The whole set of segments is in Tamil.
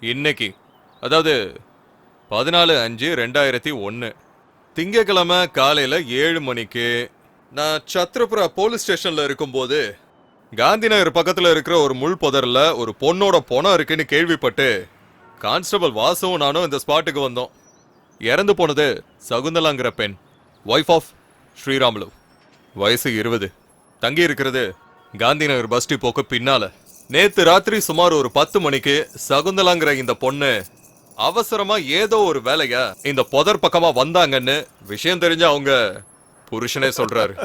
இன்னைக்கு அதாவது 14/5/2001 திங்கக்கிழமை காலையில 7 மணிக்கு நான் சத்ரபுரா போலீஸ் ஸ்டேஷன்ல இருக்கும்போது காந்தி நகர் பக்கத்துல இருக்கிற ஒரு முள் புதர்ல ஒரு பொண்ணோட பொணம் இருக்குன்னு கேள்விப்பட்டு கான்ஸ்டபிள் வாசுவும் நானும் இந்த ஸ்பாட்டுக்கு வந்தோம். இறந்து போனது சகுந்தலாங்கிற பெண், ஒய்ஃப் ஆஃப் ஸ்ரீராமுலு, வயசு 20, தங்கி இருக்கிறது காந்தி நகர் பஸ் டிப்போக்கு பின்னால. நேத்து ராத்திரி சுமார் ஒரு 10 மணிக்கு சகுந்தலாங்கிற இந்த பொண்ணு அவசரமா ஏதோ ஒரு வேலையா இந்த புதர் பக்கமா வந்தாங்கன்னு விஷயம் தெரிஞ்ச அவங்க புருஷனே சொல்றாரு.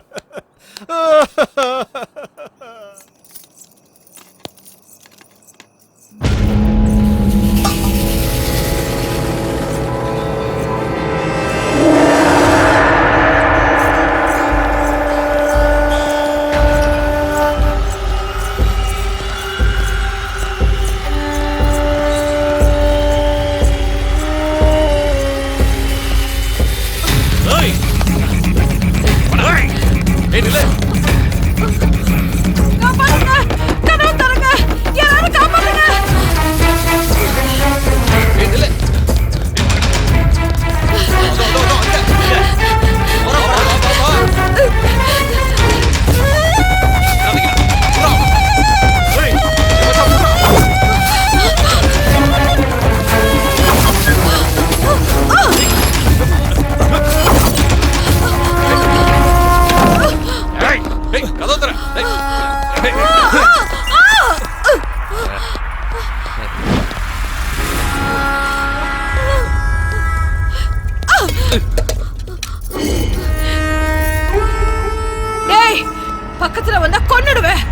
பக்கத்துல வந்தா கொன்னுடுவேன்,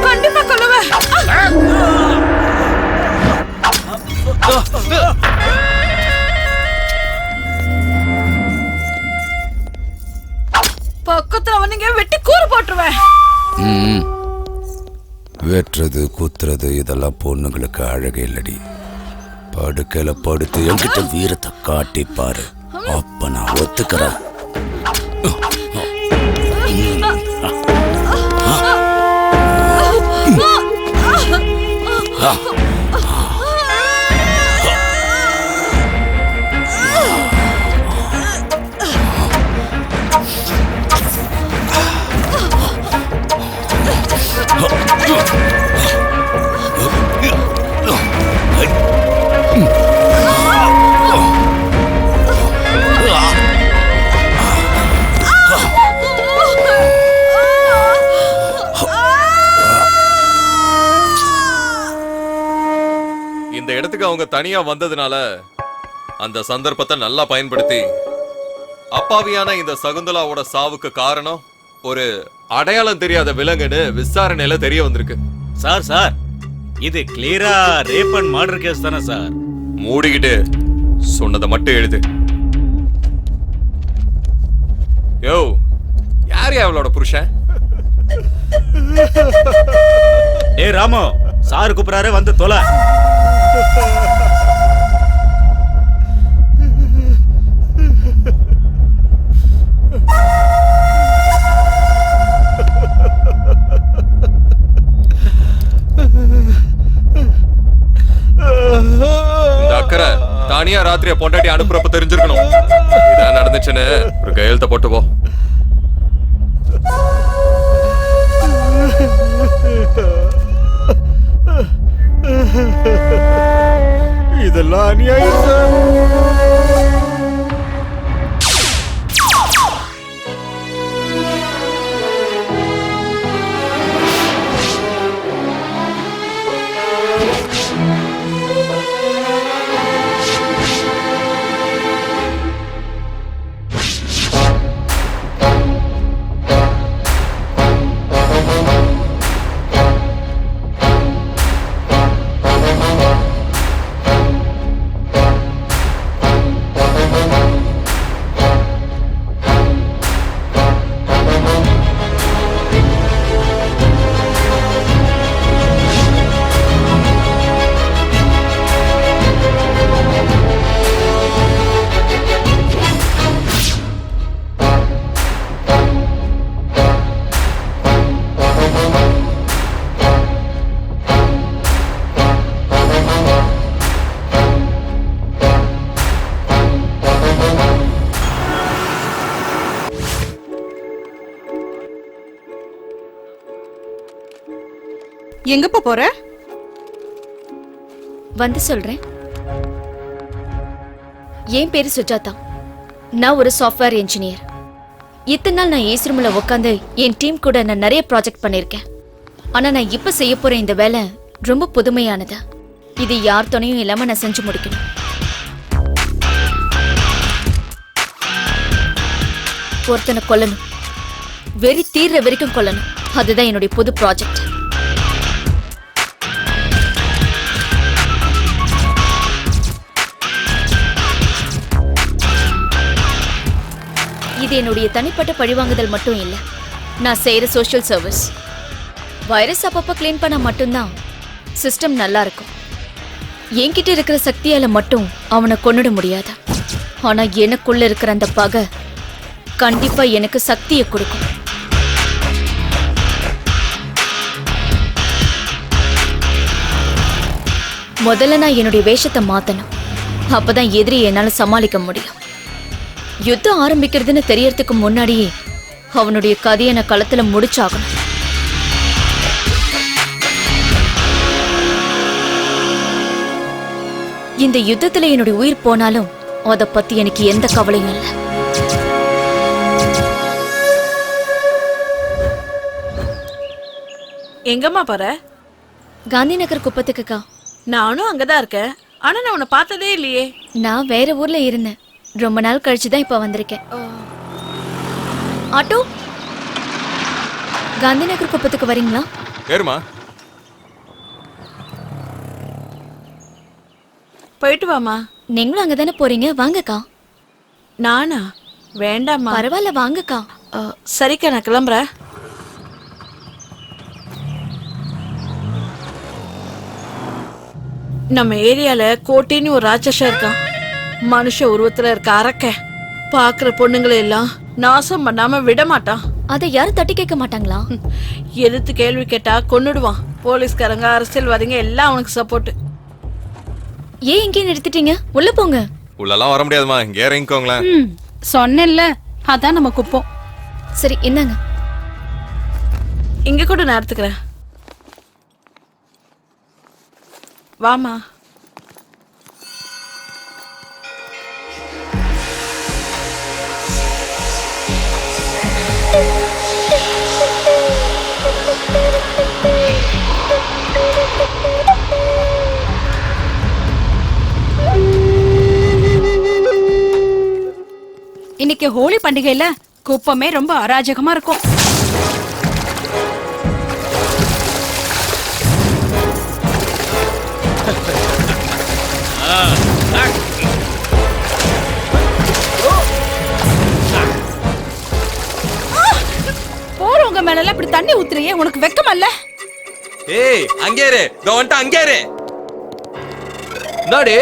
கண்டிப்பா கொல்லுவேன். பக்கத்துல வந்தீங்க வெட்டி கூறு போட்டுருவேன். வெட்டுறது குத்துறது இதெல்லாம் பொண்ணுங்களுக்கு அழகு இல்லடி. படுக்கையில படுத்து என்கிட்ட வீரத்தை காட்டி பாரு, அப்ப நான் ஒத்துக்கிறேன். இந்த இடத்துக்கு அவங்க தனியா வந்ததுனால அந்த சந்தர்ப்பத்தை நல்லா பயன்படுத்தி அப்பாவியான இந்த சகுந்தலாவோட சாவுக்கு காரணம் ஒரு அடையாளம் தெரியாத விலங்குன்னு விசாரணையில தெரிய வந்திருக்கு. சார் இது கிளியரா ரேப் அண்ட் மர்டர் கேஸ் தானே சார்? மூடிக்கிட்டு சொன்னதை மட்டும் எழுது. யோ, யார் அவளோட புருஷன்? ஏ ராமு, சார் கூப்பிடாரு, வந்து தொலை. இந்த அக்கறை தானியா ராத்திரிய பொண்டாட்டி அனுப்புறப்ப தெரிஞ்சிருக்கணும். இதான் நடந்துச்சுன்னு ஒரு கையெழுத்த போட்டு போ. இதெல்லாம் அநியாயம் சார். எங்கப்பா போற? வந்து சொல்றேன். என் பேரு சுஜாதா. நான் ஒரு சாஃப்ட்வேர் இன்ஜினியர். இத்தனை நாள் நான் ஏசி ரூம்ல உட்காந்து என் டீம் கூட நான் நிறைய ப்ராஜெக்ட் பண்ணிருக்கேன். ஆனா நான் இப்ப செய்ய போற இந்த வேலை ரொம்ப புதுமையானது. இது யார் துணையும் இல்லாம நான் செஞ்சு முடிக்கணும். ஒருத்தனை கொல்லணும், வெறி தீர்ற வரைக்கும் கொல்லணும். அதுதான் என்னுடைய புது ப்ராஜெக்ட். இது என்னுடைய தனிப்பட்ட பழிவாங்குதல் மட்டும் இல்ல, நான் செய்யற சோஷியல் சர்வீஸ். வைரஸ் அப்பப்ப கிளீன் பண்ண மட்டும்தான் சிஸ்டம் நல்லா இருக்கும். என்கிட்ட இருக்கிற சக்தியால மட்டும் அவனை கொன்னுட முடியாது. ஆனா எனக்குள்ள இருக்கிற அந்த பகை கண்டிப்பா எனக்கு சக்தியை கொடுக்கும். முதல்ல நான் என்னுடைய வேஷத்தை மாத்தணும். அப்பதான் எதிரி என்னால சமாளிக்க முடியும். யுத்தம் ஆரம்பிக்கிறதுன்னு தெரியறதுக்கு முன்னாடியே அவனுடைய கதையை நான் களத்துல முடிச்சாகணும். இந்த யுத்தத்துல என்னுடைய உயிர் போனாலும் அதை பத்தி எனக்கு எந்த கவலையும் இல்லை. எங்கம்மா போற? காந்தி நகர் குப்பத்துக்குக்கா. நானும் அங்கதான் இருக்கேன். ஆனா நான் உன்னை பார்த்ததே இல்லையே. நான் வேற ஊர்ல இருந்தேன். ரொம்ப நாள் கழிச்சுதான் இப்ப வந்திருக்கேன். ஆட்டோ, காந்தி நகர் குப்பத்துக்கு வரீங்களா? ஏறுமா. போயிட்டு வாமா. நீங்களும் அங்கதானே போறீங்க, வாங்கக்கா. நானா? வேண்டாம்மா. பரவாயில்ல, வாங்கக்கா. சரிக்கா, நான் கிளம்புறேன். நம்ம ஏரியால கோட்டைன்னு ஒரு ராட்சசம் இருக்கான். மனுஷ உருவத்துல இருக்க அரக்க பாக்குற பொண்ணுங்களை எல்லாம் நாசம் பண்ணாம விட மாட்டான். அதை யாரும் தட்டி கேட்க மாட்டாங்களா? எதிர்த்து கேள்வி கேட்டா கொன்னுடுவான். போலீஸ்காரங்க, அரசியல்வாதிங்க எல்லாம் அவனுக்கு சப்போர்ட். ஏன் இங்கே நிறுத்திட்டீங்க? உள்ள போங்க. உள்ளலாம் வர முடியாதுமா, இங்கே இறங்கிக்கோங்களேன். சொன்னேன்ல, அதான் நம்ம குப்போம். சரி, என்னங்க? இங்க கூட நான் எடுத்துக்கிறேன். வாமா. இன்னைக்கு ஹோலி பண்டிகையில குப்பமே ரொம்ப அராஜகமா இருக்கும். போறவங்க மேல இப்படி தண்ணி ஊத்துறியே, உனக்கு வெக்கமா இல்ல? ஏய், அங்கே இரு. வந்துட்டு அங்கே இரு. நாடி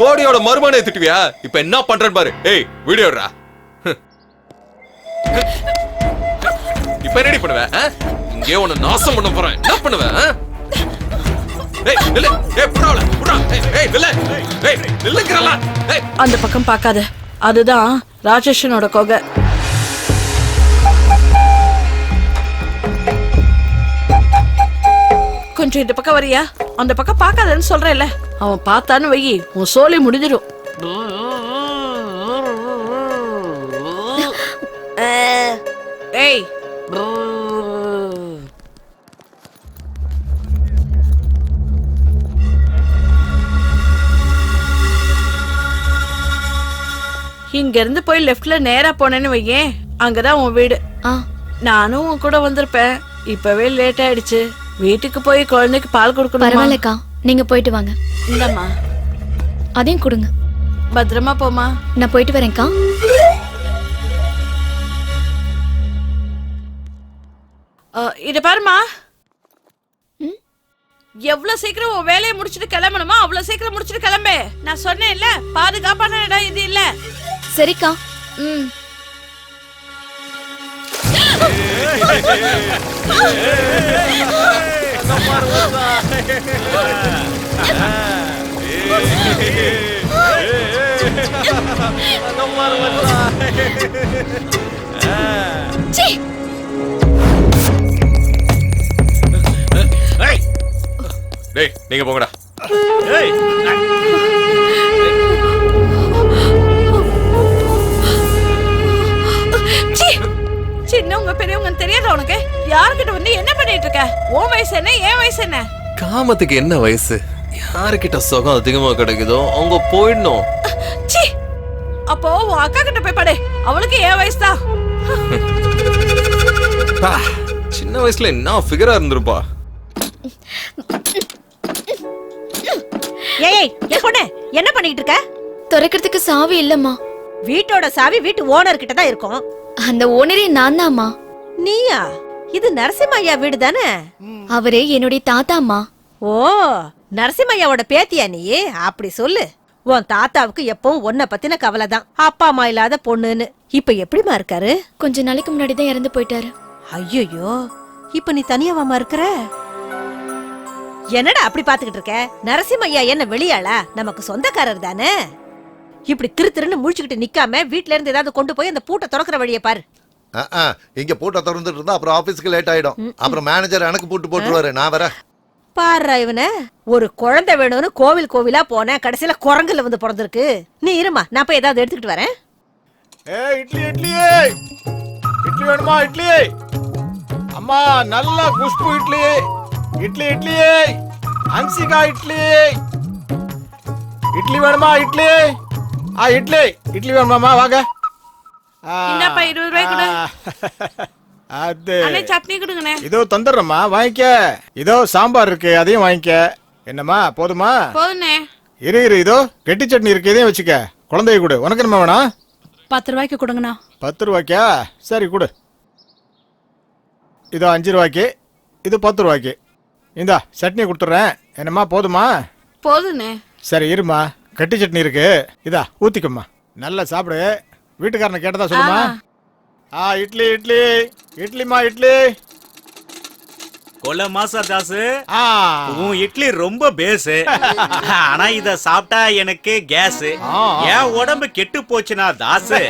கோடியோட மருமனை திட்டுவியா? இப்ப என்ன பண்றேன்னு பாரு. ஏய், வீடியோடா. இப்ப ரெடி பண்ணுவேன். இங்கே உன்னை நாசம் பண்ண போறேன். என்ன பண்ணுவேன்? ஏய், நில்லு. ஏய், புறாவல. புறா. ஏய், நில்லு. ஏய், நில்லுங்கறல. ஏய், அந்த பக்கம் பார்க்காத. அதுதான் ராட்சசனோட கொகை. கொஞ்சம் இந்த பக்கம் வரியா? அந்த பக்கம் பார்க்காதன்னு சொல்றேன்ல. அவன் பார்த்தான்னு வை, உன் சோலி முடிஞ்சிடும். ஏய், இங்க இருந்து போய் லெஃப்ட்ல நேரா போனேன்னு வையேன், அங்கதான் உன் வீடு. நானும் உன் கூட வந்திருப்பேன். இப்பவே லேட் ஆயிடுச்சு. வீட்டுக்கு போய் குழந்தைக்கு பால் கொடுக்கணும். பரவாயில்லக்கா, நீங்க போயிட்டு வாங்க. இல்லம்மா, அதையும் கொடுங்க. பத்திரமா போமா. நான் போயிட்டு வரேன்க்கா. இத பாருமா, எவ்வளவு சீக்கிரம் உன் வேலையை முடிச்சிட்டு கிளம்பணுமா அவ்வளவு சீக்கிரம் முடிச்சிட்டு கிளம்பு. நான் சொன்னேன்ல, பாதுகாப்பான இடம் இது இல்ல. சரிக்கா. டேய் நீங்க போங்கடா. ஏய், சீ! சின்னவங்க பெரியவங்க தெரியாத உனக்கு யாருக்கிட்ட வந்து என்ன பண்ணிட்டு இருக்க? உன் வயசு என்ன, என் வயசு என்ன? காமத்துக்கு என்ன வயசு? யாருக்கிட்ட சுகம் அதிகமா கிடைக்குதோ அவங்க போயிடணும். சீ! அப்போ உன் அக்கா கிட்ட போய் படு, அவளுக்கு என் வயசு தான். பா, சின்ன வயசுல என்ன ஃபிகரா இருந்திருப்பா. ஏய் என் பொண்ணு என்ன பண்ணிட்டு இருக்க? திறக்கிறதுக்கு சாவி இல்லம்மா. வீட்டோட சாவி வீட்டு ஓனர் கிட்ட தான் இருக்கும். அந்த ஓனரே நான் தான்மா. நீயா? இது நரசிம்மையா வீடு தானே? அவரே என்னுடைய தாத்தாம்மா. ஓ, நரசிம்மையாவோட பேத்தியா நீ? அப்படி சொல்லு. உன் தாத்தாவுக்கு எப்பவும் உன்னை பத்தின கவலை தான், அப்பா அம்மா இல்லாத பொண்ணுன்னு. இப்ப எப்படிமா இருக்காரு? கொஞ்ச நாளைக்கு முன்னாடி தான் இறந்து போயிட்டாரு. ஐயோ, இப்ப நீ தனியாவாமா இருக்கிற? என்னடா அப்படி பாத்துக்கிட்டு இருக்க? நரசிம்மையா என்ன வெளியாளா? நமக்கு சொந்தக்காரர் தானே. இப்படி திருன்னு முழிச்சுக்கிட்டு நிக்காம வீட்ல இருந்து ஏதாவது கொண்டு போய் அந்த பூட்டை திறக்கிற வழியை பாரு. இங்க பூட்டை திறந்துட்டு இருந்தா அப்புறம் ஆபீஸ்க்கு லேட் ஆயிடும். அப்புறம் மேனேஜர் எனக்கு பூட்டு போட்டுருவாரு. நான் வரேன். பாரு இவன, ஒரு குழந்தை வேணும்னு கோவில் கோவிலா போன, கடைசியில குரங்குல வந்து பிறந்திருக்கு. நீ இருமா, நான் போய் ஏதாவது எடுத்துக்கிட்டு வரேன். ஏய் இட்லி இட்லி இட்லி வேணுமா? இட்லி அம்மா, நல்ல குஷ்பு இட்லி. இட்லி இட்லி அன்சிகா இட்லி. இட்லி வேணுமா? இட்லி இட்லி இட்லி வேணுமாமா? வாங்க. இந்தாப்பா 20 ரூபாய் கொடு. அது அண்ணே சட்னி கொடுங்கண்ணே. இதோ தந்துடுறேம்மா, வாங்கிக்க. இதோ சாம்பார் இருக்கு, அதையும் வாங்கிக்க. என்னம்மா போதுமா? போதுண்ணே. இரு இதோ கெட்டி சட்னி இருக்கு, இதையும் வச்சுக்க. குழந்தைய கொடு. உனக்கு என்ன வேணும்? 10 ரூபாய்க்கு கொடுங்கண்ணா. 10 ரூபாய்க்கா? சரி கொடு. இதோ 5 ரூபாய்க்கு, இது 10 ரூபாய்க்கு. இந்தா சட்னி கொடுத்துட்றேன். என்னம்மா போதுமா? போதுண்ணே. சரி இருமா, கட்டி சட்னி இருக்கு, இதா ஊத்திக்கம்மா. நல்லா சாப்பிடு. வீட்டுக்காரனை கேட்டதா சொல்லுமா? இட்லி இட்லி இட்லிமா இட்லி. கொல்ல மாசா தாசு, ஆ உன் இட்லி ரொம்ப பேஸ். ஆனா இத சாப்பிட்டா எனக்கு கேஸ். என் உடம்பு கெட்டு போச்சுனா தாசு,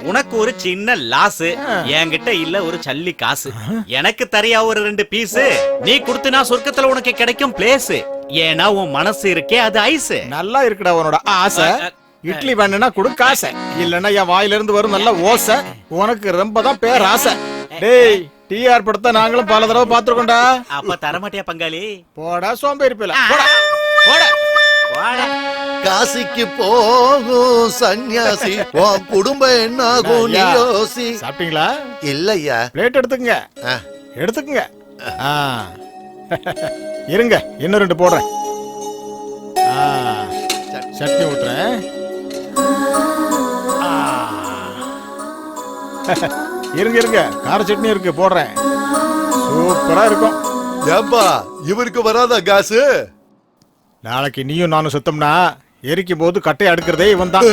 உனக்கு ஒரு சின்ன லாஸ். என்கிட்ட இல்ல ஒரு சல்லி காசு. எனக்கு தரியா ஒரு 2 பீஸ். நீ கொடுத்தனா சொர்க்கத்துல உனக்கு கிடைக்கும் பிளேஸ். ஏன்னா உன் மனசு இருக்கே அது ஐஸ். நல்லா இருக்குடா உன்னோட ஆசை. இட்லி வேணும்னா கொடு காசை, இல்லன்னா என் வாயில இருந்து வரும் நல்ல ஓசை. உனக்கு ரொம்ப தான் பேர் ஆசை. டேய், டிஆர் படத்தை நாங்களும் பல தடவை பாத்துருக்கோம்டா. அப்ப தரமாட்டியா பங்காளி? போடா சோம்பேறி பேல, போடா போடா வாடா. காசிக்கு போகும் சன்னியாசி, உன் குடும்பம் என்னாகும் நீ யோசி. சாப்பிட்டீங்களா? இல்லையா. பிளேட் எடுத்துக்கங்க, எடுத்துக்கங்க. இருங்க, இன்னும் 2 போடுறேன். சட்னி ஊத்துறேன். இருங்க இருங்க, கார சட்னி இருக்கு, போடுறேன். சூப்பரா இருக்கும். ஏப்பா, இவருக்கு வராதா காசு? நாளைக்கு நீயும் நானும் சுத்தம்னா எரிக்கும் போது கட்டையை அடுக்கிறதே இவன் தான்.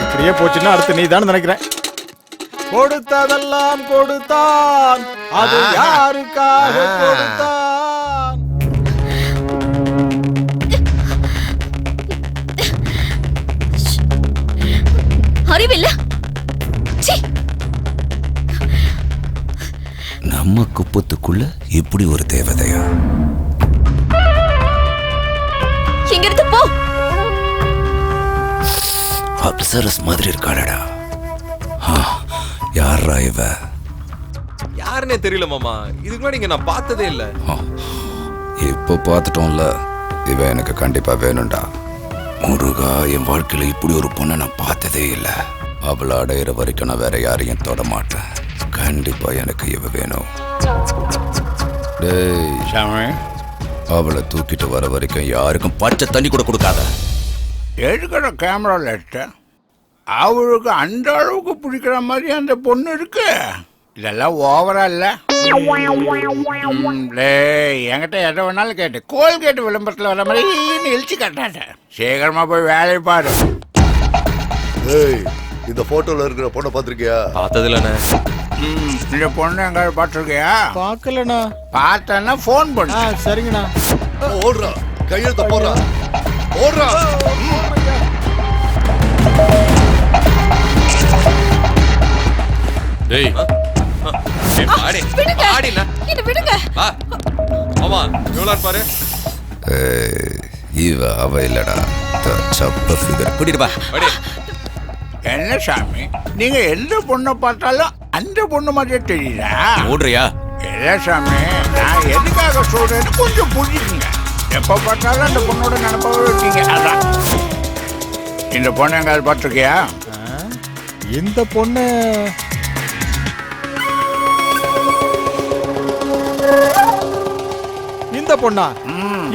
இப்படியே போச்சுன்னா அடுத்து நீ தான் நினைக்கிறேன். கொடுத்ததெல்லாம் கொடுத்தான், அது யாருக்காக கொடுத்தான்? அறிவில்ல. நம்ம குப்பத்துக்குள்ள இப்படி ஒரு தேவதையா? இங்கிருந்து போ. அப்சரஸ் மாதிரி இருக்காளடா. யாரா இவ? யாருன்னே தெரியல மாமா. இதுக்கு முன்னாடி இங்க நான் பார்த்ததே இல்ல. இப்போ பார்த்துட்டோம்ல, இவ எனக்கு கண்டிப்பா வேணும்டா. முருகா, என் வாழ்க்கையில இப்படி ஒரு பொண்ணை நான் பார்த்ததே இல்லை. அவளை அடையிற வரைக்கும் நான் வேற யாரையும் தொட மாட்டேன். கண்டிப்பா எனக்கு இவ வேணும். டேய், அவளை தூக்கிட்டு வர வரைக்கும் யாருக்கும் பச்சை தண்ணி கூட கொடுக்காத. எடுக்கிற கேமராவில் எடுத்த அவளுக்கு அந்த அளவுக்கு பிடிக்கிற மாதிரி அந்த பொண்ணு இருக்கு. இதெல்லாம் ஓவரா இல்ல? என்கிட்ட எதை வேணாலும் கேட்டு கோல்கேட் விளம்பரத்தில் வர மாதிரி இழிச்சு கட்டாட்ட. சீக்கிரமா போய் வேலையை பாரு. இந்த போட்டோல இருக்கிற பொண்ணை பாத்திருக்கியா? பார்த்தது இல்லண்ணே. இந்த பொண்ணு எங்காவது பார்த்துருக்கியா? பார்க்கலண்ணா. பார்த்தேன்னா ஃபோன் பண்ணு. சரிங்கண்ணா. ஓடுறா, கையெழுத்த போடுறா, ஓடுறா. டேய், பாடி பாடினா விடுங்க. வா. ஆமா எவ்வளோன்னு பாரு. இவ அவ இல்லடா சப்ப ஃபிகர். கூட்டிட்டு பா. அடி. என்ன சாமி நீங்க எந்த பொண்ணை பார்த்தாலும் அந்த பொண்ணு மாதிரியே தெரியுதா? ஓடுறியா? இல்ல சாமி, நான் எதுக்காக சொல்றேன்னு கொஞ்சம் புரிஞ்சுக்குங்க. எப்ப பார்த்தாலும் அந்த பொண்ணோட நினைப்பாவே இருக்கீங்க. அதான் இந்த பொண்ணு எங்காவது பார்த்துருக்கியா? இந்த பொண்ணு இந்த பொண்ணா?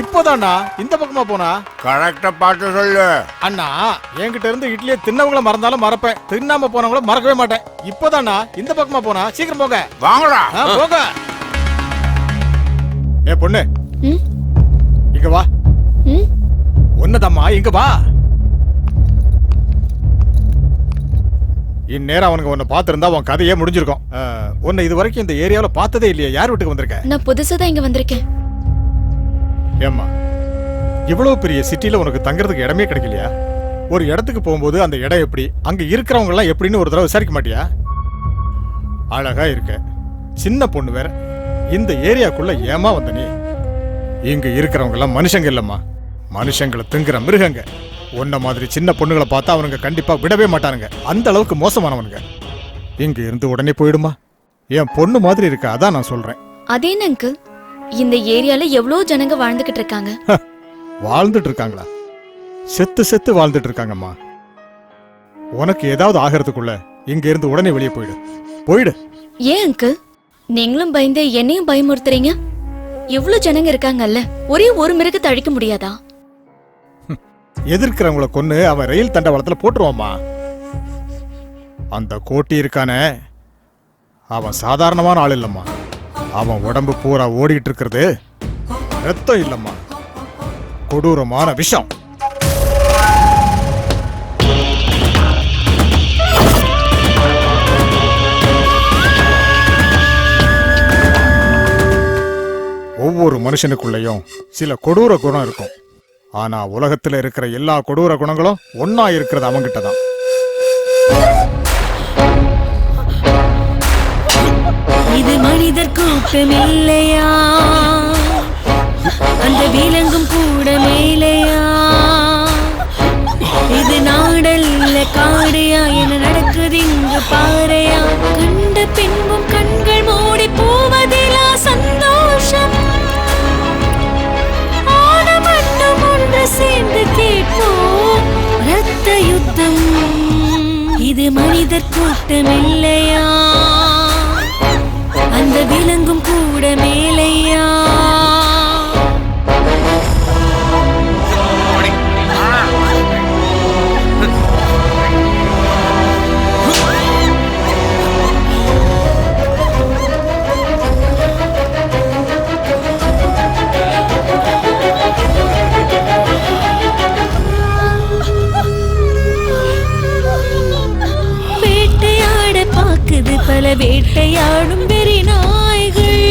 இப்போதானா இந்த பக்கமா போனா? கரெக்டா பார்த்து சொல்லு. அண்ணா என்கிட்ட இருந்து இட்லியை தின்னவங்கள மறந்தாலும் மறப்பேன், தின்னாம போனவங்கள மறக்கவே மாட்டேன். இப்போதானா இந்த பக்கமா போனா? சீக்கிரம் போங்க. வாங்கடா. போங்க. ஏ பொண்ணு இங்க வா. ஒன்னதம்மா இங்க வா. இந்நேரம் அவனுக்கு உன்னை பார்த்திருந்தா உன் கதையே முடிஞ்சிருக்கும். உன்னை இது வரைக்கும் இந்த ஏரியாவில பார்த்ததே இல்லையா? யார் வீட்டுக்கு வந்திருக்க? நான் புதுசா தான் இங்க வந்திருக்கேன். ஏம்மா இவ்வளவு பெரிய சிட்டில உனக்கு தங்குறதுக்கு இடமே கிடைக்கலையா? ஒரு இடத்துக்கு போகும்போது அந்த இடம் எப்படி, அங்க இருக்கிறவங்க எல்லாம் எப்படின்னு ஒரு தடவை விசாரிக்க மாட்டியா? அழகா இருக்க, சின்ன பொண்ணு வேற. இந்த ஏரியாக்குள்ள ஏமா வந்த நீ? இங்க இருக்கிறவங்க எல்லாம் மனுஷங்க இல்லம்மா, மனுஷங்களை திங்குற மிருகங்க. உன்ன மாதிரி சின்ன பொண்ணுகளை பார்த்தா அவனுங்க கண்டிப்பா விடவே மாட்டானுங்க. அந்த அளவுக்கு மோசமானவனுங்க. இங்க இருந்து உடனே போயிடுமா. என் பொண்ணு மாதிரி இருக்க, அதான் நான் சொல்றேன். அதே அங்கிள், இந்த ஏரியால எவ்வளவு ஜனங்க வாழ்ந்துகிட்டு இருக்காங்க. வாழ்ந்துட்டு இருக்காங்களா? செத்து செத்து வாழ்ந்துட்டு இருக்காங்கம்மா. உனக்கு ஏதாவது ஆகிறதுக்குள்ள இங்க இருந்து உடனே வெளியே போயிடு. போயிடு. ஏன் அங்கிள் நீங்களும் பயந்து என்னையும் பயமுறுத்துறீங்க? எவ்வளவு ஜனங்க இருக்காங்கல்ல, ஒரே ஒரு மிருகத்தை அழிக்க முடியாதா? எதிர்க்கிறவங்களை கொன்னு அவன் ரயில் தண்டவாளத்துல போட்டுருவாம்மா. அந்த கோட்டி இருக்கானே, அவன் சாதாரணமான ஆள் இல்லம்மா. அவன் உடம்பு பூரா ஓடிட்டு இருக்கிறது ரத்தம் இல்லம்மா, கொடூரமான விஷம். ஒவ்வொரு மனுஷனுக்குள்ளேயும் சில கொடூர குணம் இருக்கும். ஆனா உலகத்துல இருக்கிற எல்லா கொடூர குணங்களும் ஒன்னா இருக்கிறது அவங்கிட்ட தான். இது மனிதர் கூட்டம் இல்லையா, அந்த விலங்கும் கூட மேலையா? இது நாடல்ல காடையா, என்ன நடக்குது இங்கு பாறையா? கண்ட பின்பும் கண்கள் மூடி போவதிலா சந்தோஷம்? ஆன மட்டும் ஒன்று சேர்ந்து கேட்போம் ரத்த யுத்தம். இது மனிதர் கூட்டம் இல்லையா, அந்த விலங்கும் கூட மேலையா? வேட்டையாட பாக்குது பல வேட்டையாடும் வெறி நாய்கள்,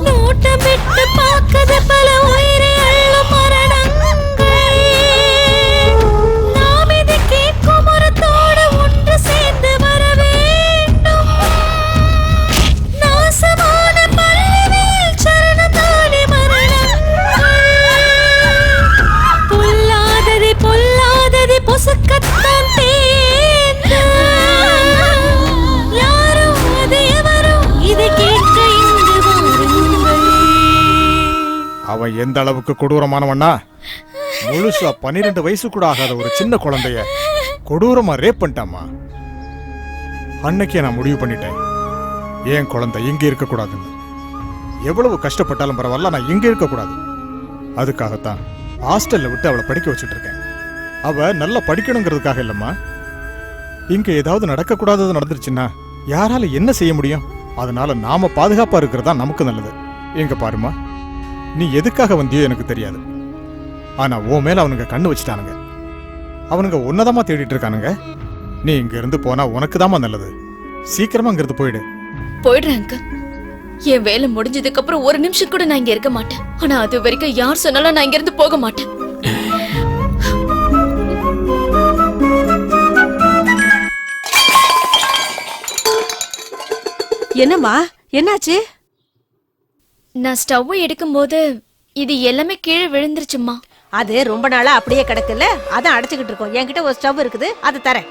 நோட்டமிட்டு பாக்குது பல உயிரை அள்ளும் மரணங்கள். நாம் இதை கேட்கும் மரத்தோடு ஒன்று சேர்ந்து வர வேண்டும். நாசமான பல்லிவேல் சரணத்தாலே மரணங்கள். பொல்லாதது பொல்லாதது பொசுக்கத்தான் தேர்ந்த. யாரும் அது எவரும் இதை கேட்க இங்கு வாருங்கள். அவன் எந்த அளவுக்கு கொடூரமானவன்னா, முழுசா 12 வயசு கூட ஆகாத ஒரு சின்ன குழந்தைய கொடூரமா ரேப் பண்ணிட்டாமா. அன்னைக்கே நான் முடிவு பண்ணிட்டேன், என் குழந்தை இங்க இருக்க கூடாதுன்னு. எவ்வளவு கஷ்டப்பட்டாலும் பரவாயில்ல, நான் இங்க இருக்க கூடாது. அதுக்காகத்தான் ஹாஸ்டல்ல விட்டு அவளை படிக்க வச்சுட்டு இருக்கேன். அவ நல்லா படிக்கணுங்கிறதுக்காக இல்லம்மா. இங்க ஏதாவது நடக்க கூடாதது நடந்துருச்சுன்னா யாரால என்ன செய்ய முடியும்? அதனால நாம பாதுகாப்பா இருக்கிறதா நமக்கு நல்லது. எங்க பாருமா, நீ எதுக்காக வந்தியோ எனக்கு தெரியாது. ஆனா உன் மேல அவனுங்க கண்ணு வச்சுட்டானுங்க. அவனுங்க உன்னதமா தேடிட்டு இருக்கானுங்க. நீ இங்க இருந்து போனா உனக்கு தாமா நல்லது. சீக்கிரமா இங்க இருந்து போயிடு. போயிடுறேன் அங்கிள். என் வேலை முடிஞ்சதுக்கு அப்புறம் ஒரு நிமிஷம் கூட நான் இங்க இருக்க மாட்டேன். ஆனா அது வரைக்கும் யார் சொன்னாலும் நான் இங்க இருந்து போக மாட்டேன். என்னம்மா என்னாச்சு? நான் ஸ்டவ் எடுக்கும்போது இது எல்லாமே கீழே விழுந்துருச்சுமா. அது ரொம்ப நாளா அப்படியே கிடக்குல்ல, அதான் அடைச்சுக்கிட்டு இருக்கோம். என்கிட்ட ஒரு ஸ்டவ் இருக்குது, அதை தரேன்.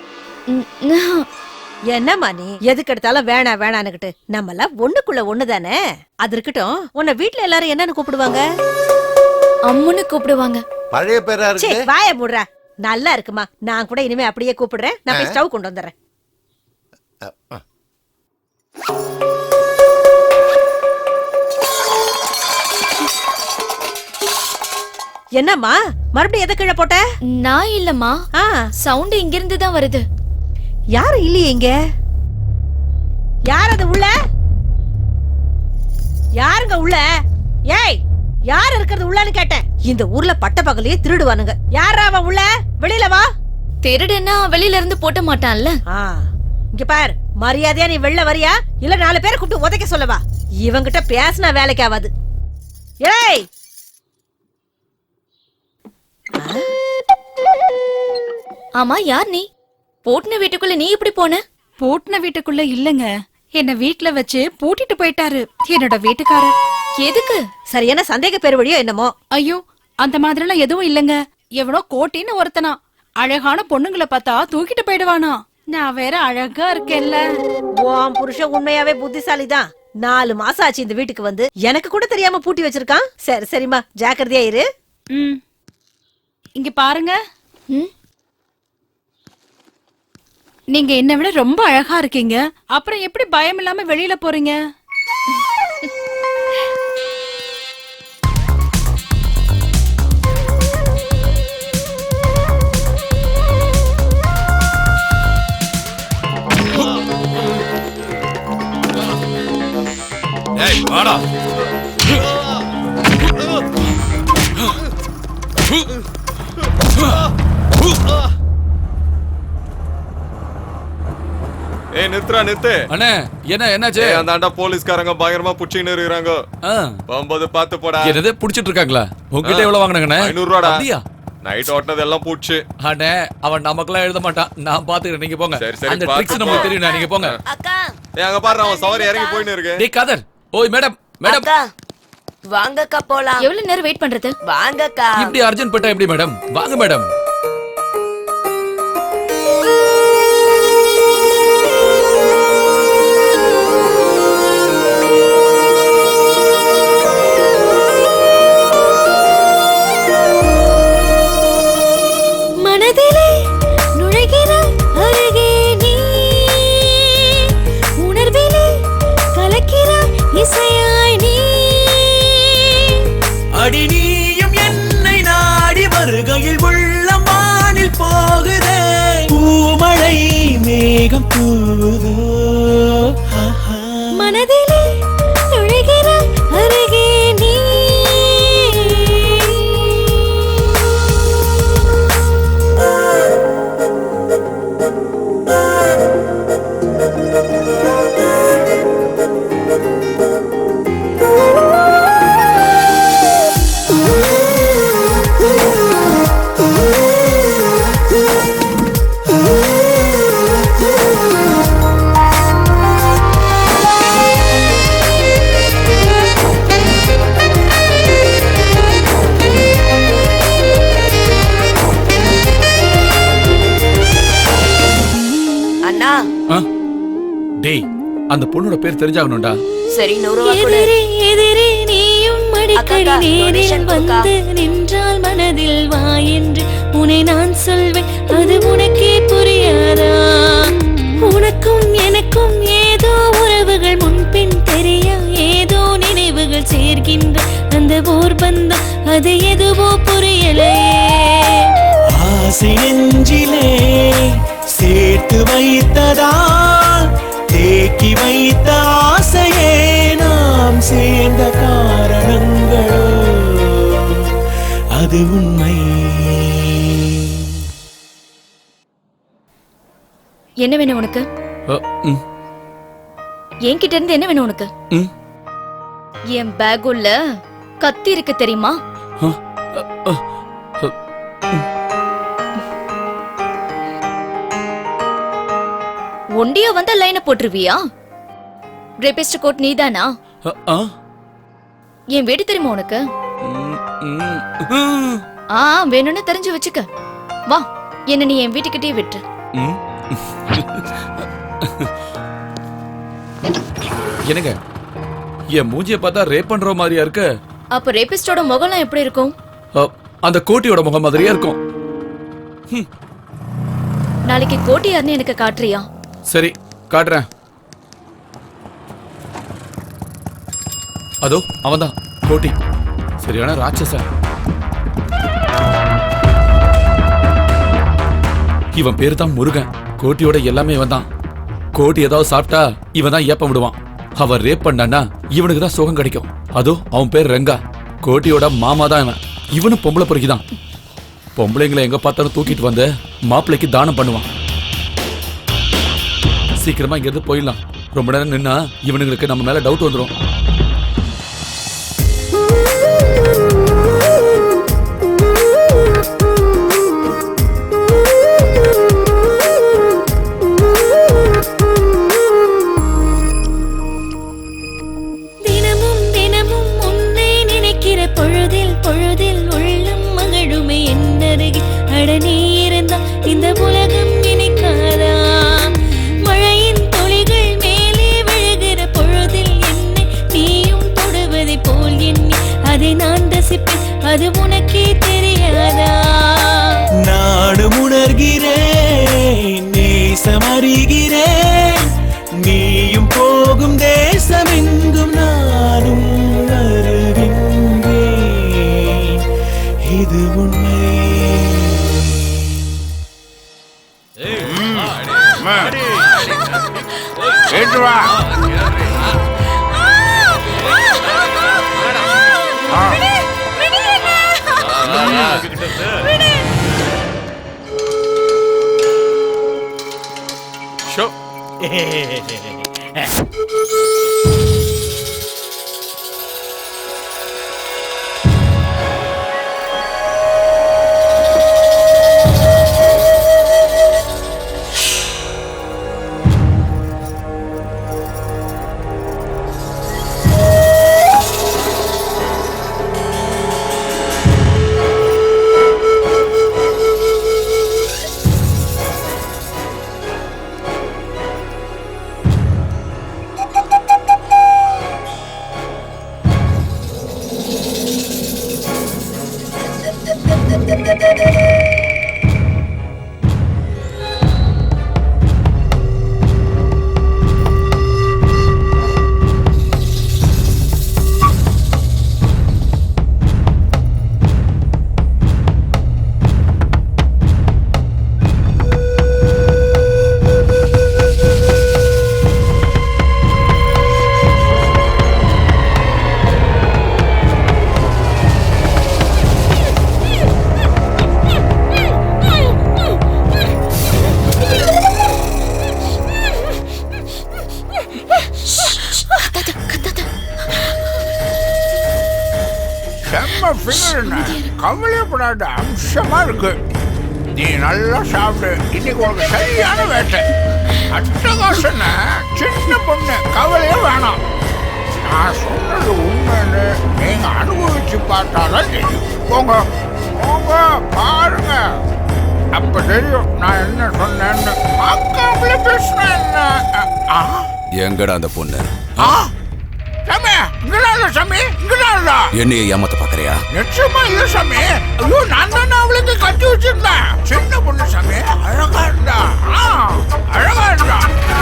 என்னம்மா நீ எதுக்கு எடுத்தாலும் வேணான்னுகிட்டு? நம்ம எல்லாம் ஒண்ணுக்குள்ள ஒண்ணுதானே. அது இருக்கட்டும், உன்னை வீட்டுல எல்லாரும் என்னன்னு கூப்பிடுவாங்க? அம்முன்னு கூப்பிடுவாங்க. பழைய பேரா சே, இருக்கு. வாய மூடுறா. நல்லா இருக்குமா, நான் கூட இனிமே அப்படியே கூப்பிடுறேன். நான் போய் ஸ்டவ் கொண்டு வந்துடுறேன். என்னம்மா மறுபடியும் எதை கீழே போட்ட? நான் இல்லம்மா, சவுண்ட் இங்க இருந்து தான் வருது. யாரும் இல்லையே இங்க. யார் அது உள்ள? யாருங்க உள்ள? ஏய், யார் இருக்கிறது உள்ளன்னு கேட்டேன். இந்த ஊர்ல பட்ட பகலையே திருடுவானுங்க. யாரா அவன் உள்ள? வெளியில வா. திருடுன்னா வெளியில இருந்து போட்ட மாட்டான்ல. இங்க பார், மரியாதையா நீ வெளில வரியா இல்ல 4 பேரை கூப்பிட்டு உதைக்க சொல்லவா? இவங்கிட்ட பேசினா வேலைக்கு ஆகாது. ஏய், ஆமா, யார் நீ? போட்டுன வீட்டுக்குள்ள நீ இப்படி போன? போட்டுன வீட்டுக்குள்ள இல்லங்க, என்ன வீட்டுல வச்சு பூட்டிட்டு போயிட்டாரு என்னோட வீட்டுக்காரர். எதுக்கு? சரியான சந்தேக பேர் வழியோ என்னமோ. ஐயோ, அந்த மாதிரி எல்லாம் எதுவும் இல்லங்க. எவனோ கோட்டின்னு ஒருத்தனா அழகான பொண்ணுங்களை பார்த்தா தூக்கிட்டு போயிடுவானா. நான் வேற அழகா இருக்கேன்ல. உன் புருஷன் உண்மையாவே புத்திசாலிதான். 4 மாசம் ஆச்சு இந்த வீட்டுக்கு வந்து, எனக்கு கூட தெரியாம பூட்டி வச்சிருக்கான். சரி சரிம்மா, ஜாக்கிரதையா இரு. இங்க பாருங்க, நீங்க என்ன விட ரொம்ப அழகா இருக்கீங்க. அப்புறம் எப்படி பயம் இல்லாம வெளியில போறீங்க? ஏய் வாடா. ஏய் நிறுத்து. அண்ணே என்ன என்னாச்சு? அந்த ஆண்டா போலீஸ்காரங்க பயங்கரமா புடிச்சின்னு இருக்காங்க. போகும்போது பாத்து போடா. என்னதே புடிச்சிட்டு இருக்காங்களா? உங்ககிட்ட எவ்வளவு வாங்குனாங்கண்ணே? 500 ரூபாடா. அப்படியா? நைட் ஓட்டனது எல்லாம் பூச்சி. அண்ணே அவன் நமக்குலாம் எழுத மாட்டான், நான் பாத்துக்கிறேன். நீங்க போங்க. அந்த ட்ரிக்ஸ் நமக்கு தெரியும். நீங்க போங்க. ஏய் அங்க பாரு, அவன் சவாரி இறங்கி போயின்னு இருக்கு. டேய் காதர். ஓய் மேடம் வாங்கக்கா போலாம். எவ்வளவு நேரம் வெயிட் பண்றது? வாங்கக்கா. இப்படி அர்ஜென்ட் பட்டா எப்படி மேடம்? வாங்க மேடம். மனதிலே நுழைகிற அருகே நீ, உணர்விலே கலக்கிற இசையாய் நீ. அடி நீயும் என்னை நாடி வருகையில் உள்ளம் வானில் போகுதே. பூமழை மேகம் தூதோ. மனதிலே நுழைகிற அருகே நீ. அண்ணா, டேய் அந்த பொண்ணோட பேர் தெரிஞ்சாகணும்டா. சரி 100 ரூபாய் எதிரே எதிரே நீயும் அடிக்கடி நேரில் வந்து நின்றால் மனதில் வா என்று உன்னை நான் சொல்வேன். அது உனக்கே புரியாதா? உனக்கும் எனக்கும் ஏதோ உறவுகள் முன்பின் தெரிய, ஏதோ நினைவுகள் சேர்க்கின்ற அந்த ஓர் பந்தம், அது எதுவோ புரியலையே. ஆசை நெஞ்சிலே சேர்த்து வைத்ததால் தேக்கி வைத்த ஆசையே நாம் சேர்ந்த காரணங்களோ அது உண்மை. என்ன வேணும் உனக்கு? என்கிட்ட இருந்து என்ன வேணும் உனக்கு? என் பேக் உள்ள கத்தி இருக்கு தெரியுமா? ஒண்டியா வந்தா லைனை போட்டுருவியா? ரேபிஸ்ட் கோட் நீதானா? என் வீடு தெரியுமா உனக்கு? வேணும்னு தெரிஞ்சு வச்சுக்க. வா, என்ன நீ என் வீட்டுக்கிட்டே விட்டு. என்னங்க, என் மூஞ்சிய பார்த்தா ரேப் பண்ற மாதிரியா இருக்கு. அப்ப ரேபிஸ்டோட முகம்லாம் எப்படி இருக்கும்? அந்த கோட்டியோட முகம் மாதிரியா இருக்கும். நாளைக்கு கோட்டி யாருன்னு எனக்கு காட்டுறியா? சரி, காட்டுறேன். அதோ அவன்தான் கோட்டி, சரியான ராட்சசன். இவன் பேரு தான் முருகன். கோட்டியோட எல்லாமே இவன் தான். கோட்டி ஏதாவது சாப்பிட்டா இவன் தான் ஏப்ப விடுவான். அவன் ரேப் பண்ணான்னா இவனுக்கு தான் சுகம் கிடைக்கும். அதோ அவன் பேர் ரெங்கா. கோட்டியோட மாமா தான் இவன். இவனும் பொம்பளை பொறுக்கிதான். பொம்பளைங்களை எங்க பார்த்தாலும் தூக்கிட்டு வந்து மாப்பிள்ளைக்கு தானம் பண்ணுவான். சீக்கிரமா இங்க இருந்து போயிடலாம். ரொம்ப நேரம் நின்னா இவனுங்களுக்கு நம்ம மேல டவுட் வந்துடும். அது உனக்கே தெரியாதா? நானும் உணர்கிறேன், நேசம் அறிகிறேன். நீயும் போகும் தேசம் எங்கும் நானும் வருகின்றேன். இது உண்மை. கவலைப்படாத, அம்சமா இருக்கு. நீ நல்லா சாப்பிடு. இன்னைக்கு உனக்கு சரியான வேட்டை. அட்டகாசன சின்ன பொண்ணு, கவலையே வேணாம். நான் சொன்னது உண்மைன்னு நீங்க அனுபவிச்சு பார்த்தாதான் தெரியும். போங்க போங்க, பாருங்க, அப்ப தெரியும் நான் என்ன சொன்னேன்னு. பார்க்காமலே பேசுனேன் என்ன. எங்கடா அந்த பொண்ணு? சாமி, இங்கதான் சாமி, இங்கதான். என்னைய ஏமாத்த பாக்குறியா? நிச்சயமா இல்ல சாமி. ஐயோ, நான் தானே அவளுக்கு கட்டி வச்சிருந்தேன். சின்ன பொண்ணு சாமி, அழகா இருந்தா. அழகா இருந்தா.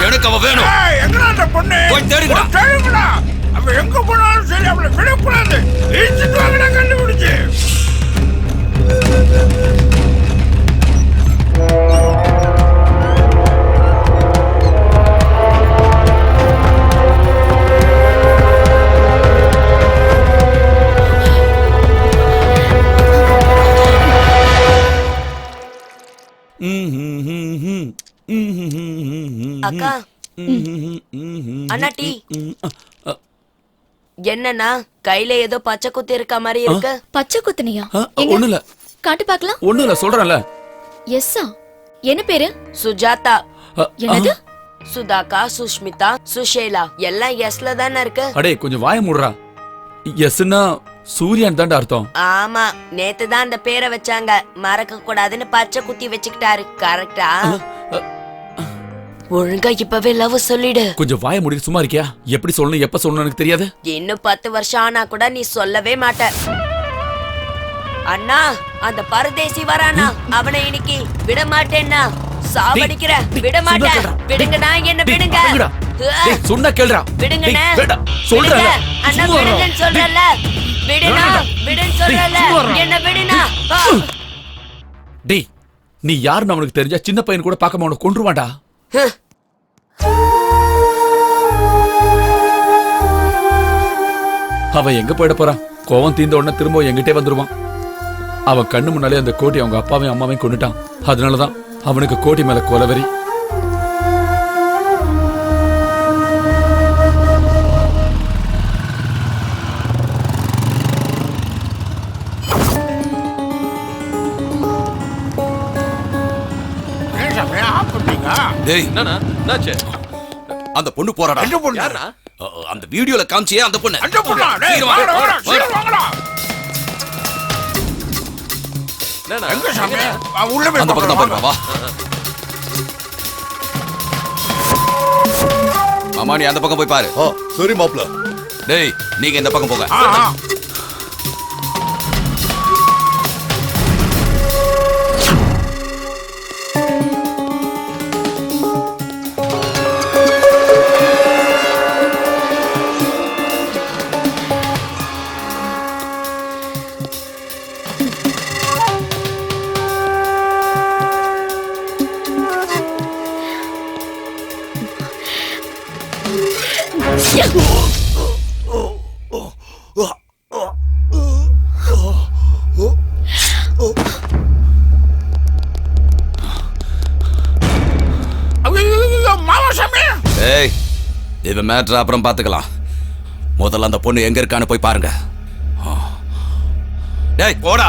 எனக்கு அவ வேணும். எங்கடா அந்த பொண்ணு? போய் தேடுங்கடா. அவ எங்க போனாலும் சரி, அவளை விடக்கூடாது. இழுத்துட்டு வாங்கடா, கண்டுபிடிச்சு. அக்கா, அண்ணா டீ. என்னன்னா கையில ஏதோ பச்சை குத்து இருக்க மாதிரி இருக்கு. பச்சை குத்துனியா? ஒண்ணு இல்ல. காட்டு பார்க்கலாம். ஒண்ணு இல்ல, சொல்றேன்ல. எஸ்ஸா? என்ன பேரு? சுஜாதா. என்னது? சுதாகா, சுஷ்மிதா, சுஷேலா எல்லாம் எஸ்ல தானே இருக்கு. அடே, கொஞ்சம் வாய மூடுறா. எஸ்னா சூரியன் தான்டா அர்த்தம். ஆமா, நேத்து தான் அந்த பேரை வச்சாங்க. மறக்க கூடாதுன்னு பச்சை குத்தி வச்சுக்கிட்டாரு. கரெக்டா? ஒழுங்கா இப்பவே லவ் சொல்லிடு. கொஞ்சம் வாய மூடி சும்மா இருக்கியா? எப்படி சொல்லணும் எப்ப சொல்லணும் எனக்கு தெரியாது. இன்னும் 10 வருஷம் ஆனா கூட நீ சொல்லவே மாட்ட. அண்ணா, அந்த பரதேசி வரானா, அவனை இன்னைக்கு விட மாட்டேன்னா சாவடிக்கிற. விட மாட்டேன். விடுங்கண்ணா, என்ன விடுங்க. சொன்னா கேளுடா. விடுங்கண்ணா. சொல்றேன். அண்ணா விடுங்கன்னு சொல்றல. விடுனா, விடுன்னு சொல்றல. என்ன விடுனா. டேய், நீ யாருன்னு அவனுக்கு தெரிஞ்சா சின்ன பையன் கூட பார்க்காம அவனை கொன்றுவான்டா. அவன் எங்க போயிட போறான்? கோவம் தீர்ந்த உடனே திரும்ப எங்கிட்டே வந்துருவான். அவன் கண்ணு முன்னாலே அந்த கோட்டி அவங்க அப்பாவையும் அம்மாவையும் கொண்டுட்டான். அதனாலதான் அவனுக்கு கோட்டி மேல கொலவெறி. அந்த பொண்ணு போறாடா. அந்த வீடியோல காமிச்சியே அந்த பொண்ணு. அந்த பக்கம் தான் வா. மாமா, நீ அந்த பக்கம் போய் பாரு. சரி மாப்ள. டேய், நீங்க இந்த பக்கம் போங்க. இவன் மேட்ரு அப்புறம் பாத்துக்கலாம். முதல்ல அந்த பொண்ணு எங்க இருக்கான்னு போய் பாருங்க. டேய் போடா.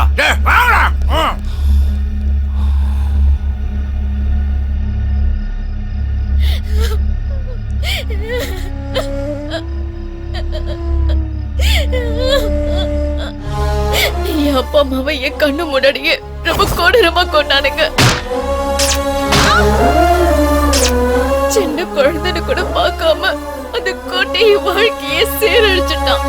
என் அப்பா அம்மாவை என் கண்ணு முன்னாடியே ரொம்ப கொடூரமா கொண்டானுங்க. சின்ன குழந்தைன்னு கூட பார்க்காம அந்த கோட்டையை வாழ்க்கையே சீரழிச்சுட்டான்.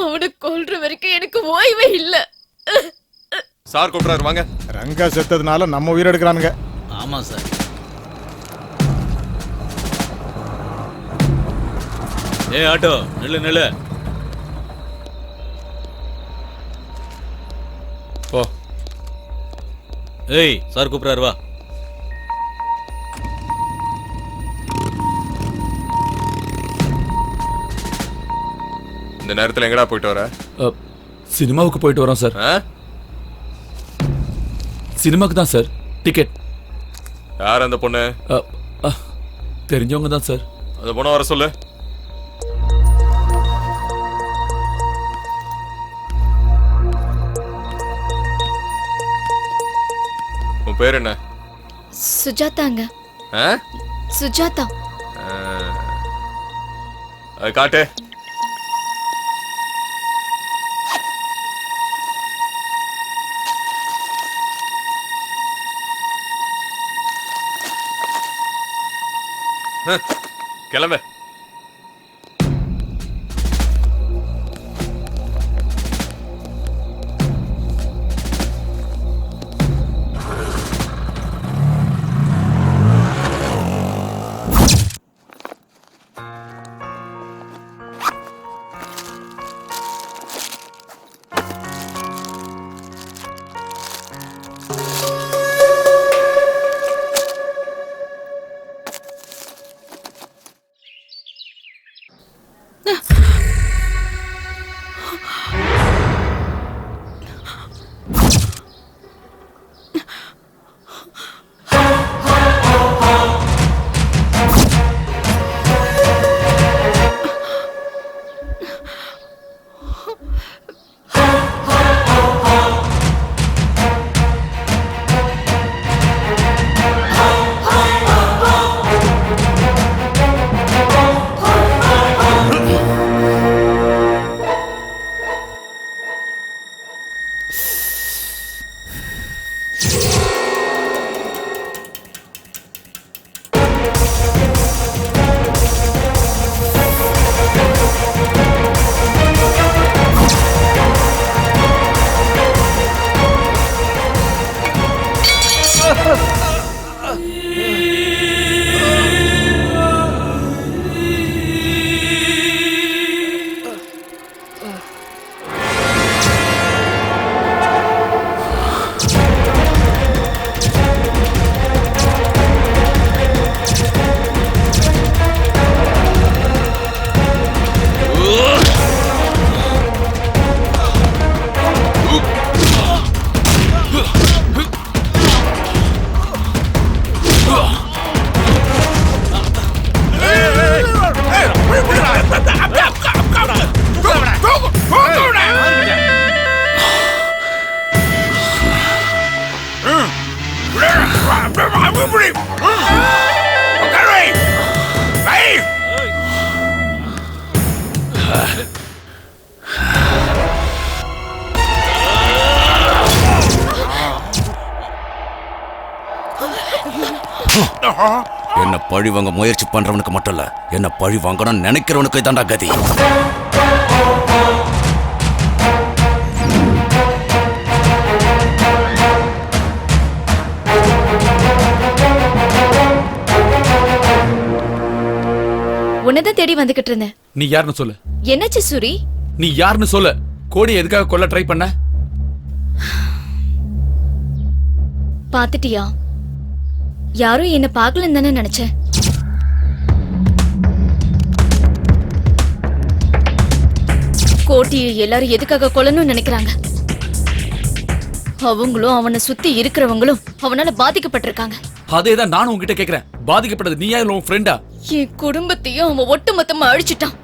அவனை கொல்ற வரைக்கும் எனக்கு ஓய்வே இல்ல. சார் கூப்பிடுறாரு, வாங்க. ரங்கா செத்ததுனால நம்ம உயிர் எடுக்கிறானுங்க. ஆமா சார். ஏய் ஆட்டோ, நில்லு நில்லு. போ. ஏய், சார் கூப்பிடுறாரு, வா. இந்த நேரத்துல எங்கடா போயிட்டு வர? சினிமாவுக்கு போயிட்டு வரோம் சார். சினிமாக்கு தான் சார். டிக்கெட். யார் அந்த பொண்ணு? தெரிஞ்சவங்க தான் சார். அந்த பொண்ணை வர சொல்லு. உன் பேர் என்ன? சுஜாதாங்க. சுஜாதா. அது காட்டு. கிளம்பு. என்ன பழி வாங்க முயற்சி பண்றவனுக்கு மட்டும் இல்ல, என்ன பழி வாங்கணும் நினைக்கிறவனுக்கு தான்டா கதி. உன்னதான் தேடி வந்துகிட்டு இருந்தேன். நீ யாருன்னு சொல்லு. என்னாச்சு சூரி? நீ யாருன்னு சொல்லு. கோடி எதுக்காக கொல்ல ட்ரை பண்ண? பாத்துட்டியா? யாரும் என்ன பார்க்கலன்னு தானே நினைச்சேன். கோட்டியை எல்லாரும் எதுக்காக கொல்லணும்னு நினைக்கிறாங்க? அவங்களும் அவனை சுத்தி இருக்கிறவங்களும் அவனால பாதிக்கப்பட்டிருக்காங்க. அதேதான் நானும் உன்கிட்ட கேக்குறேன். பாதிக்கப்பட்டது நீயா இல்ல உன் ஃப்ரெண்டா? என் குடும்பத்தையும் அவன் ஒட்டுமொத்தமா அழிச்சிட்டான்.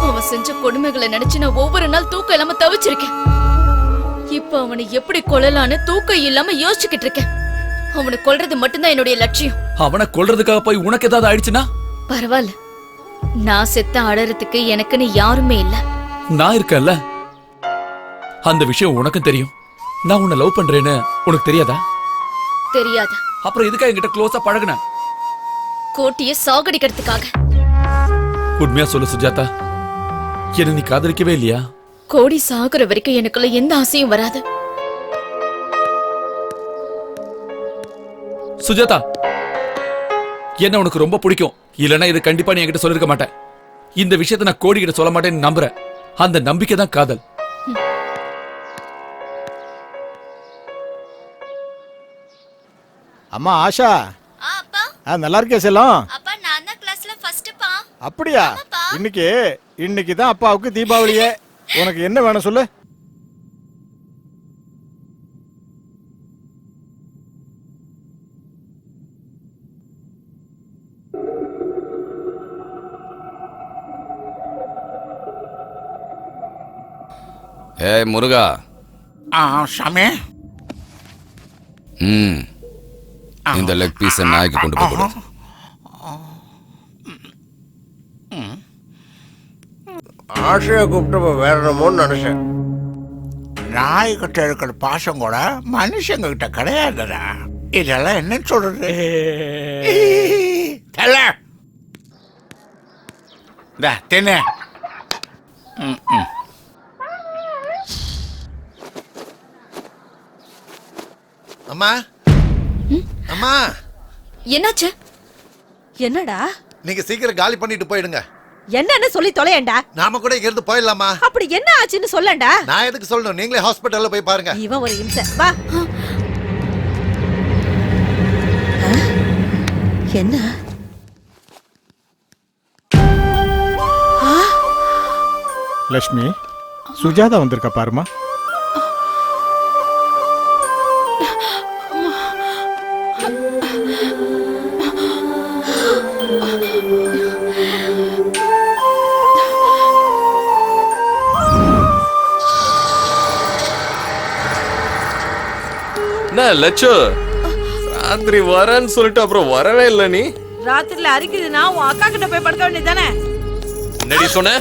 அவன் செஞ்ச கொடுமைகளை நினைச்சு நான் ஒவ்வொரு நாள் தூக்கம் இல்லாம தவிச்சிருக்கேன். இப்ப அவனை எப்படி கொல்லலான்னு தூக்கம் இல்லாம யோசிச்சுக்கிட்டு இருக்கேன். அவனை கொல்றது மட்டும்தான் என்னுடைய லட்சியம். அவனை கொல்றதுக்காக போய் உனக்கு ஏதாவது ஆயிடுச்சுன்னா? பரவாயில்ல, நான் செத்த அழறதுக்கு எனக்குன்னு யாருமே இல்ல. நான் இருக்கேன்ல. அந்த விஷயம் உனக்கும் தெரியும். நான் உன்னை லவ் பண்றேன்னு உனக்கு தெரியாதா? தெரியாதா? அப்புறம் எதுக்காக என்கிட்ட க்ளோஸா பழகுன? கோட்டியை சாகடிக்கிறதுக்காக. உண்மையா சொல்லு சுஜாதா, என்ன நீ காதலிக்கவே இல்லையா? கோடி சாகுற வரைக்கும் எனக்குள்ள எந்த ஆசையும் வராது. சுஜாதா, என்ன உனக்கு ரொம்ப பிடிக்கும். இல்லனா இது கண்டிப்பா நீ என்கிட்ட சொல்லிருக்க மாட்டேன். இந்த விஷயத்தை நான் கோடி கிட்ட சொல்ல மாட்டேன்னு நம்புறேன். அந்த நம்பிக்கை தான் காதல். அம்மா ஆஷா, நல்லா இருக்கே செல்லம். அப்படியா? இன்னைக்கு தான் அப்பாவுக்கு தீபாவளியே. உனக்கு என்ன வேணும் சொல்லு. ஏய் முருகா. சாமி. இந்த லெக் பீஸ் நாய்க்கு கொண்டு போய் கொடு. ஆசையை கூப்பிட்டு வேற என்னமோன்னு நினைச்சேன். நாய்கிட்ட இருக்கிற பாசம் கூட மனுஷங்க கிட்ட கிடையாதுடா. இதெல்லாம் என்ன சொல்றது? தின்னு. அம்மா, அம்மா. என்னாச்சு? என்னடா? நீங்க சீக்கிரம் காலி பண்ணிட்டு போயிடுங்க. என்னன்னு சொல்லி தொலையண்டா. நாம கூட இங்க இருந்து போயிடலாமா? அப்படி என்ன ஆச்சுன்னு சொல்லண்டா. நான் எதுக்கு சொல்லணும்? நீங்களே ஹாஸ்பிடல்ல போய் பாருங்க. இவன் ஒரு இம்சை. வா. என்ன? லட்சுமி, சுஜாதா வந்திருக்க பாருமா. என்ன லட்சு, ராத்திரி வரேன்னு சொல்லிட்டு அப்புறம் வரவே இல்லை. நீ ராத்திரில அரிக்குதுன்னா உன் அக்கா கிட்ட போய் படுக்க வேண்டியதானே? என்னடி சொன்ன?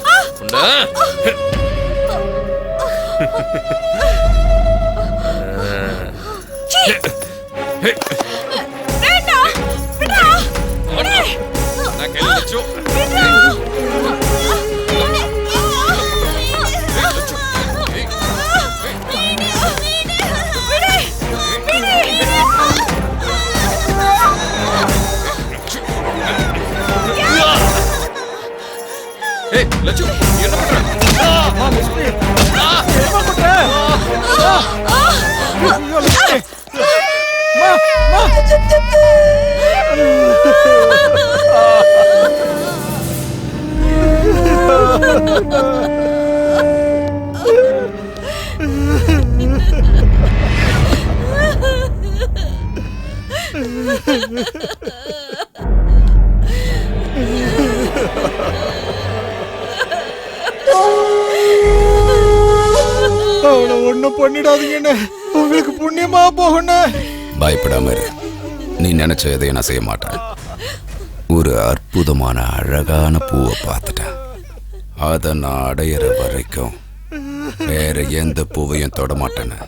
லட்சு என்ன பண்ற? அவனை ஒண்ணும் பண்ணிடாதீங்கன்னு உங்களுக்கு புண்ணியமா போகணும். பயப்படாம இரு. நீ நினைச்ச எதையும் நான் செய்ய மாட்டேன். ஒரு அற்புதமான அழகான பூவை பார்த்துட்டேன். அதை நான் அடையிற வரைக்கும் வேற எந்த பூவையும் தொட மாட்டேன்னு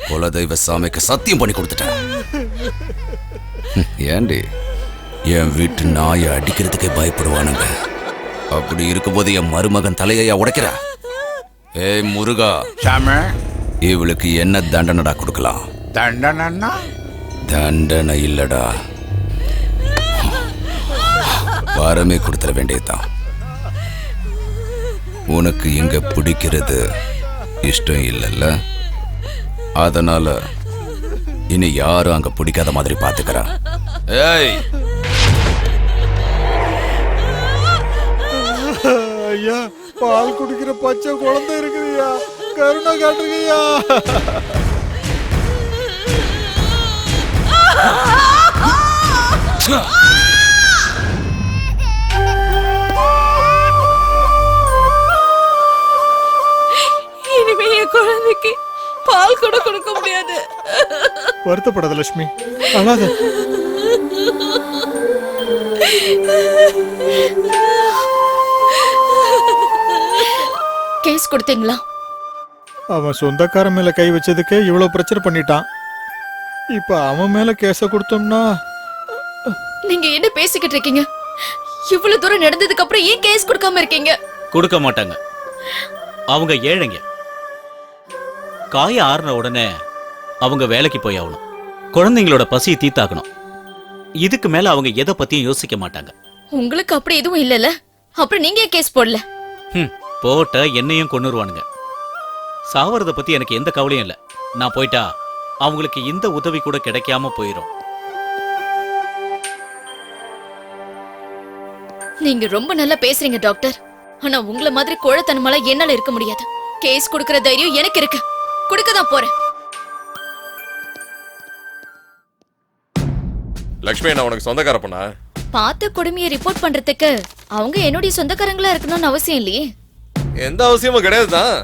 குலதெய்வ சாமிக்கு சத்தியம் பண்ணி கொடுத்துட்டேன். ஏண்டி என் வீட்டு நாயை அடிக்கிறதுக்கே பயப்படுவானுங்க. அப்படி இருக்கும்போது என் மருமகன் தலையா உடைக்கிற? ஏய் முருகா, இவளுக்கு என்ன தண்டனைடா கொடுக்கலாம்? தண்டனைன்னா? தண்டனை இல்லடா, வரமே கொடுத்துட வேண்டியதுதான். உனக்கு இங்க பிடிக்கிறது இஷ்டம் இல்லைல்ல, அதனால இனி யாரும் அங்க பிடிக்காத மாதிரி பாத்துக்கிறா. ஏய் ஐயா, பால் குடிக்கிற பச்சை குழந்தை இருக்குதுயா, கருணை காட்டுங்கய்யா. இனிமே என் குழந்தைக்கு பால் கூட கொடுக்க முடியாது. வருத்தப்படாத லட்சுமி, அழாத. கேஸ் கொடுத்தீங்களா? அவன் சொந்தக்காரன் மேல கை வச்சதுக்கே இவ்வளவு பிரச்சனை பண்ணிட்டான். இப்ப அவன் மேல கேஸ கொடுத்தோம்னா நீங்க என்ன பேசிக்கிட்டு இருக்கீங்க? இவ்வளவு தூரம் நடந்ததுக்கு அப்புறம் ஏன் கேஸ் கொடுக்காம இருக்கீங்க? கொடுக்க மாட்டாங்க. அவங்க ஏழைங்க. காய ஆறுன உடனே அவங்க வேலைக்கு போய் ஆகணும். குழந்தைங்களோட பசியை தீத்தாக்கணும். இதுக்கு மேல அவங்க எதை பத்தியும் யோசிக்க மாட்டாங்க. உங்களுக்கு அப்படி எதுவும் இல்லல, அப்புறம் நீங்க ஏன் கேஸ் போடல? போட்ட என்னையும் கொன்னுருவானுங்க. சாவறத பத்தி எனக்கு எந்த கவலையும் இல்ல. நான் போயிட்டா அவங்களுக்கு இந்த உதவி கூட கிடைக்காம போயிரும். நீங்க ரொம்ப நல்லா பேசுறீங்க டாக்டர். ஆனா உங்கள மாதிரி கோழத்தனமால என்னால இருக்க முடியாது. கேஸ் கொடுக்கிற தைரியம் எனக்கு இருக்கு. கொடுக்க தான் போறேன். லக்ஷ்மி, நான் உனக்கு சொந்தக்கார பொண்ணா? பார்த்த கொடுமையை ரிப்போர்ட் பண்றதுக்கு அவங்க என்னுடைய சொந்தக்காரங்களா இருக்கணும்னு அவசியம் இல்லையே. எந்த அவசியமும் கிடையாதுதான்.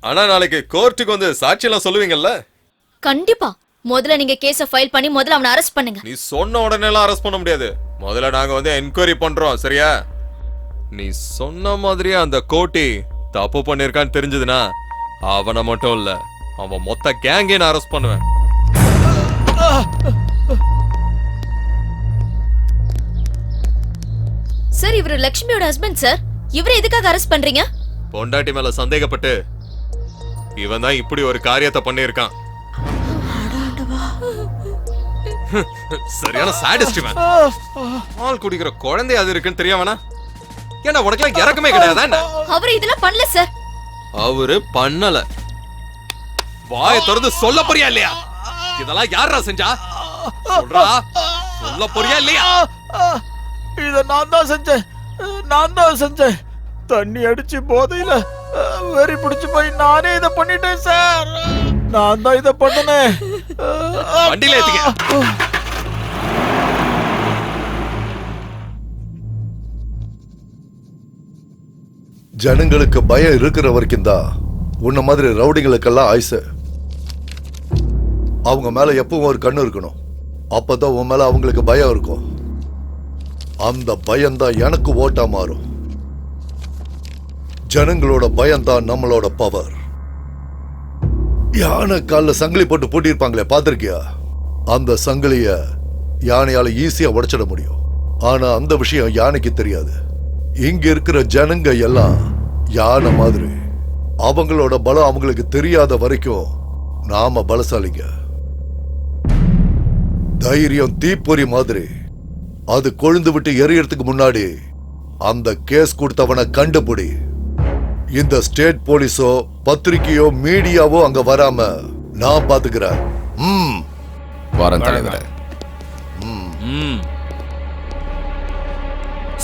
ஆனா நாளைக்கு கோர்ட்டுக்கு வந்து சாட்சியெல்லாம் சொல்லுவீங்கல்ல? கண்டிப்பா. முதல்ல நீங்க கேஸ ஃபைல் பண்ணி முதல்ல அவனை அரெஸ்ட் பண்ணுங்க. நீ சொன்ன உடனே எல்லாம் அரெஸ்ட் பண்ண முடியாது. முதல்ல நாங்க வந்து என்கொயரி பண்றோம், சரியா? நீ சொன்ன மாதிரியே அந்த கோட்டி தப்பு பண்ணிருக்கான்னு தெரிஞ்சதுன்னா அவனை மட்டும் இல்ல, அவன் மொத்த கேங்கே நான் அரெஸ்ட் பண்ணுவேன். சார், இவரு லட்சுமியோட ஹஸ்பண்ட் சார். இவரை எதுக்காக அரெஸ்ட் பண்றீங்க? பொண்டாட்டி மேல சந்தேகப்பட்டு இவன் தான் இப்படி ஒரு காரியத்தை பண்ணிருக்கான். சரியான சாடிஸ்ட் இவன். பால் குடிக்கிற குழந்தை அது இருக்குன்னு தெரியவனா? ஏன்னா உனக்கு இறக்கமே கிடையாதா என்ன? அவர் இதெல்லாம் பண்ணல சார். அவரு பண்ணல. வாயை திறந்து சொல்ல போறியா இல்லையா? இதெல்லாம் யாரா செஞ்சா? சொல்றா, சொல்ல போறியா இல்லையா? இத நான் தான் செஞ்சேன். தண்ணி அடிச்சு போதையில வெறி பிடிச்சு போய் நானே இத பண்ணிட்டேன் சார். நான் தான் இத பண்ணனேன். வண்டியில ஏத்திக்க. ஜனங்களுக்கு பயம் இருக்கிற வரைக்கும் தான் உன்ன மாதிரி ரவுடிங்களுக்கெல்லாம் ஆயுசு. அவங்க மேல எப்பவும் ஒரு கண்ணு இருக்கணும். அப்பதான் உன் மேல அவங்களுக்கு பயம் இருக்கும். அந்த பயம்தான் எனக்கு ஓட்டா மாறும். ஜனங்களோட பயம்தான் நம்மளோட பவர். யானை காலில் சங்கிலி போட்டு பூட்டியிருப்பாங்களே, பார்த்திருக்கியா? அந்த சங்கிலிய யானையால ஈஸியா உடைச்சிட முடியும். ஆனா அந்த விஷயம் யானைக்கு தெரியாது. இங்க இருக்கிற ஜனங்க எல்லாம் யானை மாதிரி. அவங்களோட பலம் அவங்களுக்கு தெரியாத வரைக்கும் நாம பலசாலிங்க. தைரியம் தீப்பொறி மாதிரி. அது கொழுந்து விட்டு எரியறதுக்கு முன்னாடி அந்த கேஸ் கொடுத்தவனை கண்டுபிடி. இந்த ஸ்டேட் போலீஸோ பத்திரிகையோ மீடியாவோ அங்க வராம நான் பாத்துக்கிறேன். வாரம் தலைவரே.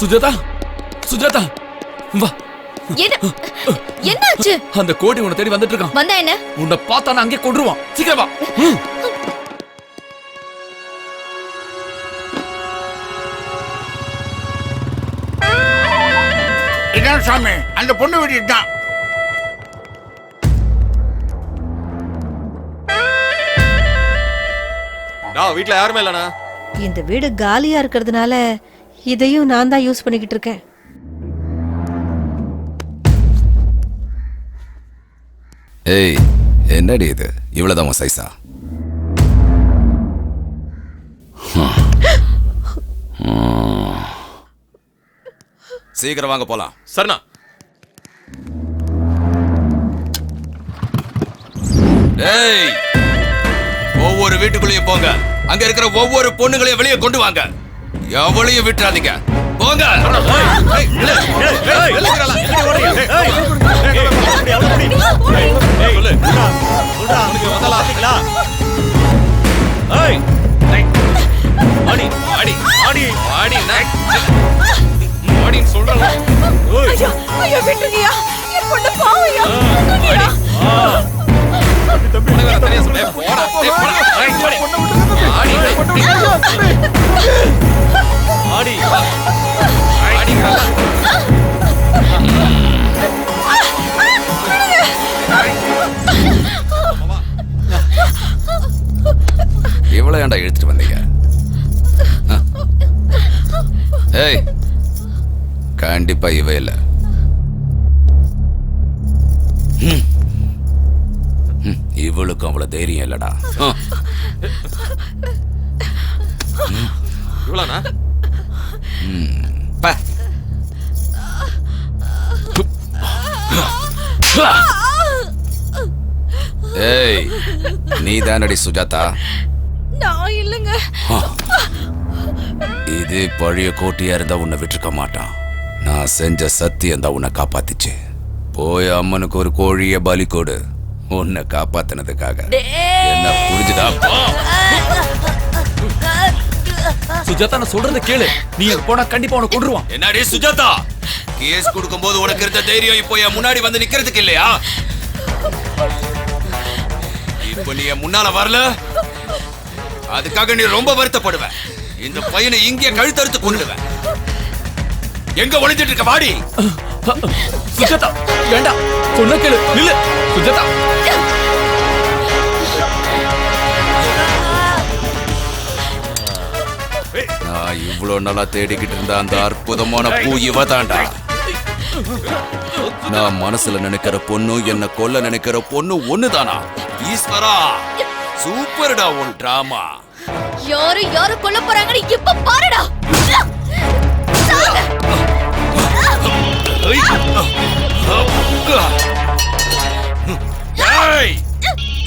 சுஜாதா, சுஜாதா, வா என்னாச்சு? அந்த கோடி உன்னை தேடி வந்துட்டு இருக்கான். வந்தா என்ன? உன்னை பார்த்தான அங்கே கொன்றுவான். சீக்கிரம் வா. இதான் சாமி, அந்த பொண்ணு வீடு தான். வீட்டுல யாருமே இல்லண்ணா. இந்த வீடு காலியா இருக்கிறதுனால இதையும் நான் தான் யூஸ் பண்ணிக்கிட்டு இருக்கேன். ஏய், என்னடி இது? இவ்வளவுதான் உன் சைஸா? சீக்கிரம் வாங்க போலாம். சரிண்ணா. ஏய், ஒவ்வொரு வீட்டுக்குள்ளேயும் போங்க. அங்க இருக்கிற ஒவ்வொரு பொண்ணுகளையும் வெளியே கொண்டு வாங்க. எவளையும் விட்டுறாதீங்க. போங்க. இவ்வளவு ஏன்டா எடுத்துட்டு வந்தீங்க? ஏய், கண்டிப்பா இவ இல்ல. இவளுக்கும் அவ்வளவு தைரியம் இல்லடா. இவ்வளோண்ணா? ஏய், நீ தானடி சுஜாதா? நான் இல்லைங்க. இது பழைய கோட்டையா இருந்தா உன்னை விட்டுருக்க மாட்டான். நான் செஞ்ச சத்தியம் தான் உன்னை காப்பாத்திச்சு. போய் அம்மனுக்கு ஒரு கோழிய பலி கொடு, உன்னை காப்பாத்தினதுக்காக. என்ன புரிஞ்சுதா? சுஜாதா, நான் சொல்றத கேளு. நீ போனா கண்டிப்பா உனக்கு கொன்றுவான். என்னடி சுஜாதா, கேஸ் கொடுக்கும்போது உனக்கு இருந்த தைரியம் இப்போ என் முன்னாடி வந்து நிக்கிறதுக்கு இல்லையா? இப்ப நீ என் முன்னால வரல, அதுக்காக நீ ரொம்ப வருத்தப்படுவ. இந்த பையனை இங்கே கழுத்தறுத்து கொண்டுடுவேன். எங்க ஒளிஞ்சிட்டு இருக்க? வாடி. சுஜாதா, வேண்டாம். சொன்ன கேளு. நில்லு சுஜாதா. நான் இவ்வளவு நாளா தேடிக்கிட்டு இருந்த அந்த அற்புதமான பூ இவ தாண்டா. நான் மனசுல நினைக்கிற பொண்ணு, என்ன கொல்ல நினைக்கிற பொண்ணு ஒண்ணுதானா? ஈஸ்வரா, சூப்பர்டா உன் டிராமா. யாரு யாரு கொல்ல போறாங்கன்னு இப்ப பாருடா.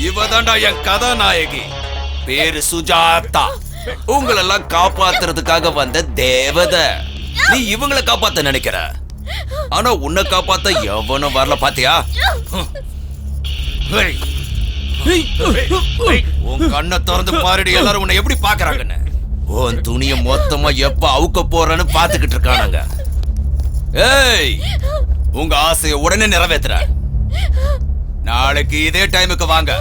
இவ தாண்டா என் கதாநாயகி. பேரு சுஜாதா. உங்களெல்லாம் காப்பாத்துறதுக்காக வந்த தேவதை. நீ இவங்களை காப்பாத்த நினைக்கிற, ஆனா உன்னை காப்பாத்த எவனும் வரல. பாத்தியா? உன் கண்ணை திறந்து பாருடி, எல்லாரும் உன்னை எப்படி பாக்குறாங்கன்னு. உன் துணிய மொத்தமா எப்ப அவுக்க போறன்னு பாத்துக்கிட்டு இருக்கானுங்க. ஏய், உங்க ஆசைய உடனே நிறைவேத்துற. நாளைக்கு இதே டைமுக்கு வாங்க.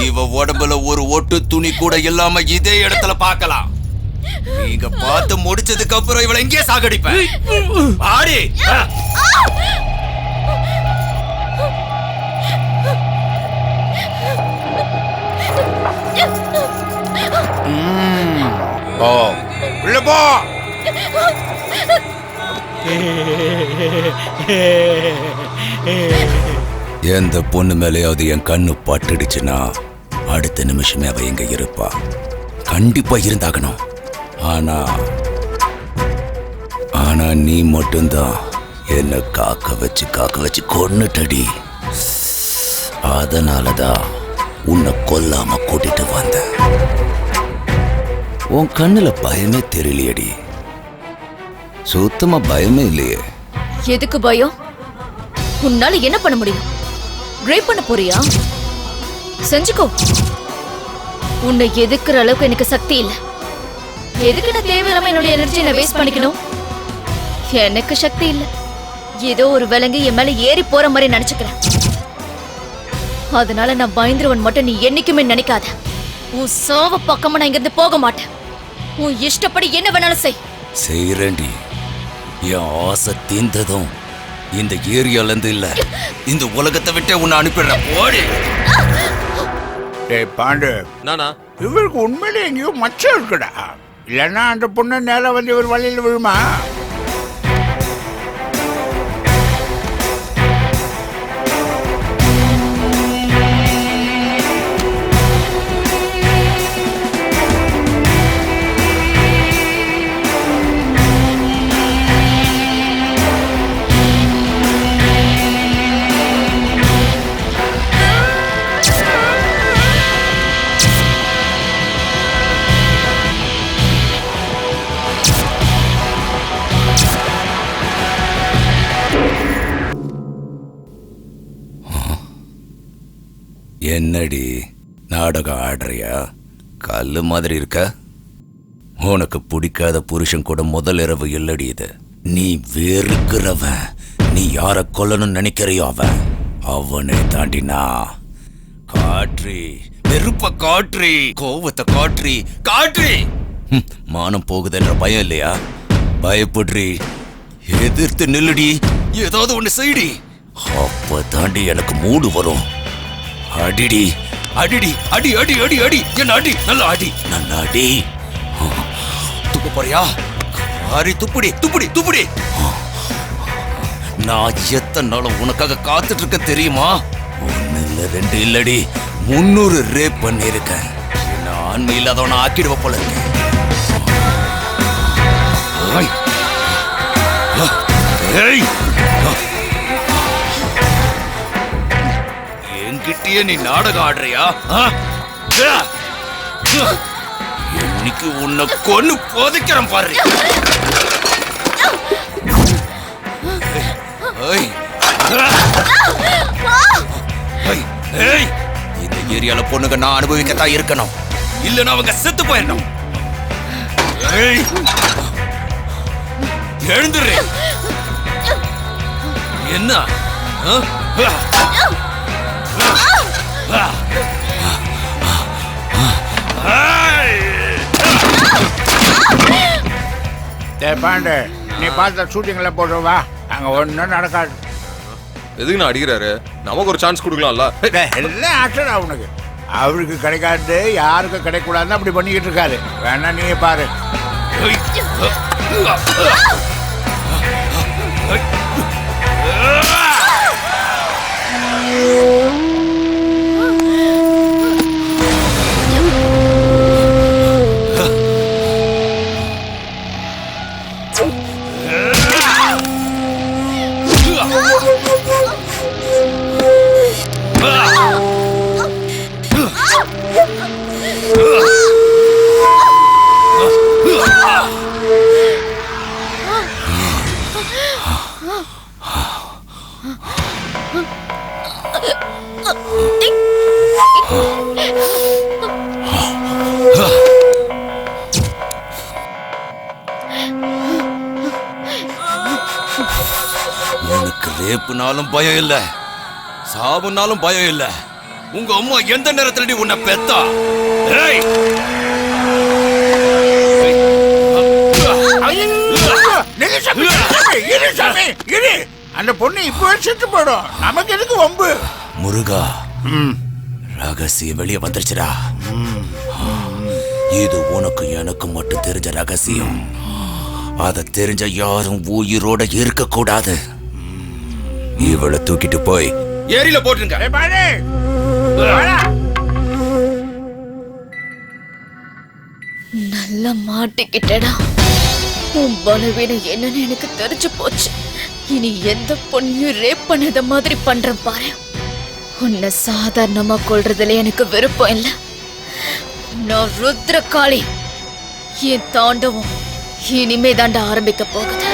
இவ உடம்புல ஒரு ஒட்டு துணி கூட இல்லாம இதே இடத்துல பார்க்கலாம். நீங்க பார்த்து முடிச்சதுக்கு அப்புறம் இவளை எங்கே சாகடிப்பேன். ஆடி. ஓ, உள்ள போ. எந்த பொண்ணு மேலேயாவது என் கண்ணு பட்டுடுச்சுன்னா அடுத்த நிமிஷமே அவ எங்க இருப்பா. கண்டிப்பா இருந்தாகணும். ஆனா நீ மட்டும்தான் என்ன காக்க வச்சு கொன்னுட்டடி. அதனாலதான் உன்னை கொல்லாம கூட்டிட்டு வந்த. உன் கண்ணுல பயமே தெரியலையடி. சுத்தமா பயமே இல்லையே. எதுக்கு பயம்? உன்னால என்ன பண்ண முடியும்? ரேப் பண்ண போறியா? செஞ்சுக்கோ. உன்னை எதுக்குற அளவுக்கு எனக்கு சக்தி இல்ல. எதுக்கு நான் தேவையில்லாம என்னோட எனர்ஜி நான் வேஸ்ட் பண்ணிக்கணும்? எனக்கு சக்தி இல்ல. ஏதோ ஒரு விலங்கு என் மேல ஏறி போற மாதிரி நினைச்சுக்கிறேன். அதனால நான் பயந்துருவன் மட்டும் நீ என்னைக்குமே நினைக்காத. உன் சாவ பக்கமா நான் இங்கிருந்து போக மாட்டேன். உன் இஷ்டப்படி என்ன வேணாலும் செய். செய்யறேன்டி. என் ஆசை தீர்ந்ததும் இந்த ஏரியால இருந்து இல்ல, இந்த உலகத்தை விட்டே உன்னை அனுப்பிடுறேன். ஓடி. டேய் பாண்டு, நானா இவருக்கு உண்மையிலே எங்கேயோ மச்சம் இருக்குடா. இல்லைன்னா அந்த பொண்ணு நேரம் வந்து இவர் வழியில் விழுமா? என்னடி நாடகம் ஆடுறியா? கல்லு மாதிரி இருக்க. உனக்கு பிடிக்காத புருஷன் கூட முதல் இரவு இல்லடி இது. நீ வெறுக்கிறவன். நீ யார கொல்லணும்னு நினைக்கிறியோ அவனை தாண்டினா காற்றி வெறுப்ப காற்றி கோவத்தை காற்றி மானம் போகுதுன்ற பயம் இல்லையா? பயப்படுறி, எதிர்த்து நில்லுடி, ஏதாவது ஒண்ணு செய்டி. அப்ப தாண்டி எனக்கு மூடு வரும். அடிடி அடிடி அடி அடி அடி அடி என்ன அடி, நல்லா அடி, நல்லா அடி. துப்பு போறியா? அரி துப்புடி துப்புடி துப்புடி. நான் எத்தனை நாளும் உனக்காக காத்துட்டு இருக்க தெரியுமா? 1 இல்ல 2 இல்லடி 300 ரேப் பண்ணிருக்கேன். என்ன ஆண்மை இல்லாதவன ஆக்கிடுவ போல இருக்கு. என்கிட்டயே நீ நாடகம் ஆடுறியா? இன்னைக்கு உன்னை கொன்னு போதைக்கிறேன் பாரு. இந்த ஏரியால பொண்ணுங்க நான் அனுபவிக்கத்தான் இருக்கணும், இல்லன்னா அவங்க செத்து போயிடணும். எழுந்துரு. என்ன பாண்டு, நீ பார்த்த ஷூட்டிங்ல போடுவா, அங்க ஒன்றும் நடக்காது. எதுக்கு நான் அடிக்கிறாரு? நமக்கு ஒரு சான்ஸ் கொடுக்கலாம்ல. எல்லாம் ஆக்டர் அவனுக்கு. அவருக்கு கிடைக்காது, யாருக்கும் கிடைக்கூடாதுன்னு அப்படி பண்ணிக்கிட்டு இருக்காரு. வேணா நீ பாரு. உனக்கு ரேப்புனாலும் பயம் இல்ல, சாவுனாலும் பயம் இல்ல. உங்க அம்மா எந்த நேரத்துல உன்னை பெத்தா? அந்த பொண்ணு இப்ப செத்து போடும், நமக்கு எதுக்கு வம்பு? முருகா, ரகசியம் வெளியே வந்துருச்சுடா. இது உனக்கு எனக்கு மட்டும் தெரிஞ்ச ரகசியம். அதை தெரிஞ்ச யாரும் உயிரோட இருக்க கூடாது. இவளை தூக்கிட்டு போய் ஏரியில போட்டுருங்க. நல்லா மாட்டிக்கிட்டடா. உன் பலவீனம் என்னன்னு எனக்கு தெரிஞ்சு போச்சு. இனி எந்த பொண்ணையும் ரேப் பண்ணத மாதிரி பண்றேன் பாரு. உன்னை சாதாரணமா கொல்றதுல எனக்கு விருப்பம் இல்லை. நான் ருத்ரகாளி. என் தாண்டவம் இனிமே தாண்டா ஆரம்பிக்க போகுது.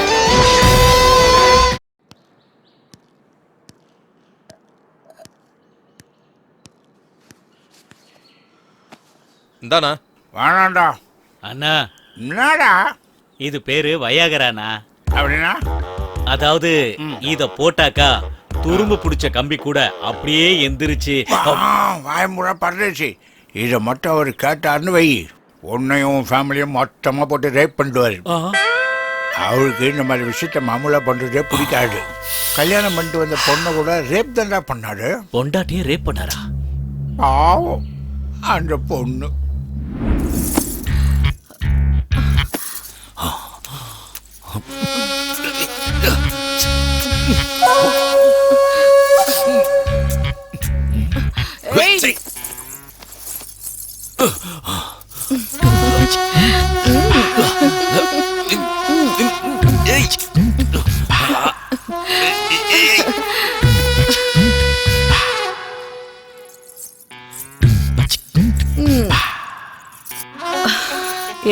இந்தானா? அண்ணா, என்னடா இது பேரு வயாகரானா? அப்படின்னா அதாவது இத போட்டாக்கா துரும்பு பிடிச்ச கம்பி கூட அப்படியே எந்திரிச்சு வாய்முறை பரதேசி, இதை மட்டும் அவர் கேட்டார்னு வை, உன்னையும் ஃபேமிலியும் மொத்தமாக போட்டு ரேப் பண்ணிடுவார். அவருக்கு இந்த மாதிரி விஷயத்த மாமூலா பண்றதே பிடிக்காது. கல்யாணம் பண்ணிட்டு வந்த பொண்ணை கூட ரேப் தான்டா பண்ணாரு. பொண்டாட்டியே ரேப் பண்ணாரா? பாவம் அந்த பொண்ணு.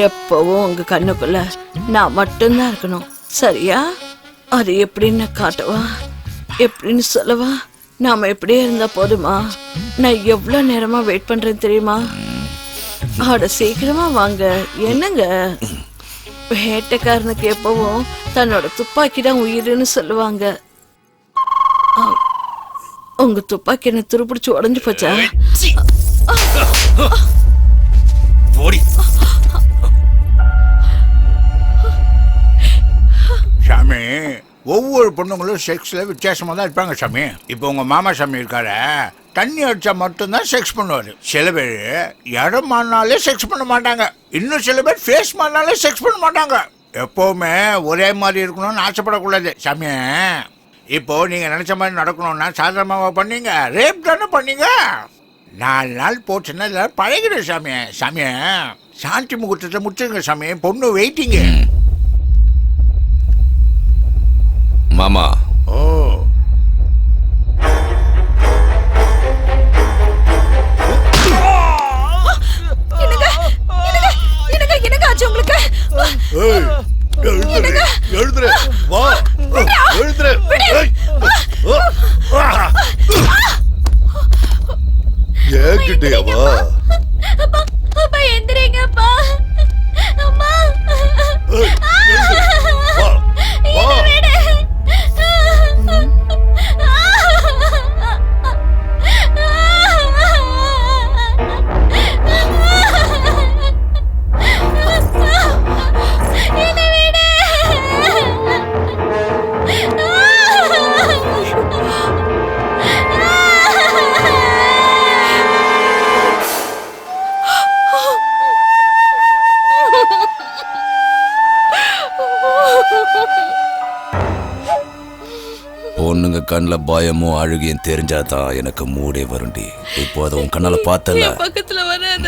எப்பவும் உங்க கண்ணுக்குள்ள நான் மட்டும்தான் இருக்கணும், சரியா? அது எப்படின்னு காட்டவா, எப்படின்னு சொல்லவா? நாம எப்படியே இருந்தா போதுமா? நான் எவ்வளவு நேரமா வெயிட் பண்றேன் தெரியுமா? அட சீக்கிரமா வாங்க. என்னங்க, வேட்டைக்காரனுக்கு எப்பவும் தன்னோட துப்பாக்கி தான் உயிருன்னு சொல்லுவாங்க. உங்க துப்பாக்கி என்ன துருப்பிடிச்சு உடஞ்சு போச்சா? சாமி, ஒவ்வொரு பொண்ணுங்களும் செக்ஸ்ல வித்தியாசமா தான் இருப்பாங்க சாமி. இப்போ உங்க மாமா சாமி இருக்காரு, தண்ணி அடிச்சா மட்டும்தான் செக்ஸ் பண்ணுவாரு. சில பேர் இடம் மாறினாலே செக்ஸ் பண்ண மாட்டாங்க. இன்னும் சில பேர் ஃபேஸ் மாறினாலே செக்ஸ் பண்ண மாட்டாங்க. எப்பவுமே ஒரே மாதிரி இருக்கணும்னு ஆசைப்படக்கூடாது சாமி. இப்போ நீங்க நினைச்ச மாதிரி நடக்கணும்னா சாதாரணமாக பண்ணீங்க, ரேப் தானே பண்ணீங்க. 4 நாள் போச்சுன்னா எல்லாரும் பழகிடும் சாமி. சாமி, சாந்தி முகூர்த்தத்தை முடிச்சுங்க சாமி, பொண்ணு வெயிட்டிங்க. மாமா, ஓ என்னங்க ஆச்சு உங்களுக்கு? எழுதுற வா, எழுதுற. ஏகிட்டே வா. அப்பா எந்திரிங்கப்பா. அம்மா பொண்ணுங்க கண்ணில் பயமும் அழுகியும் தெரிஞ்சாதான் எனக்கு மூடே வருண்டி. இப்போ அதை உன் கண்ணால பார்த்தல, பக்கத்துல வராத.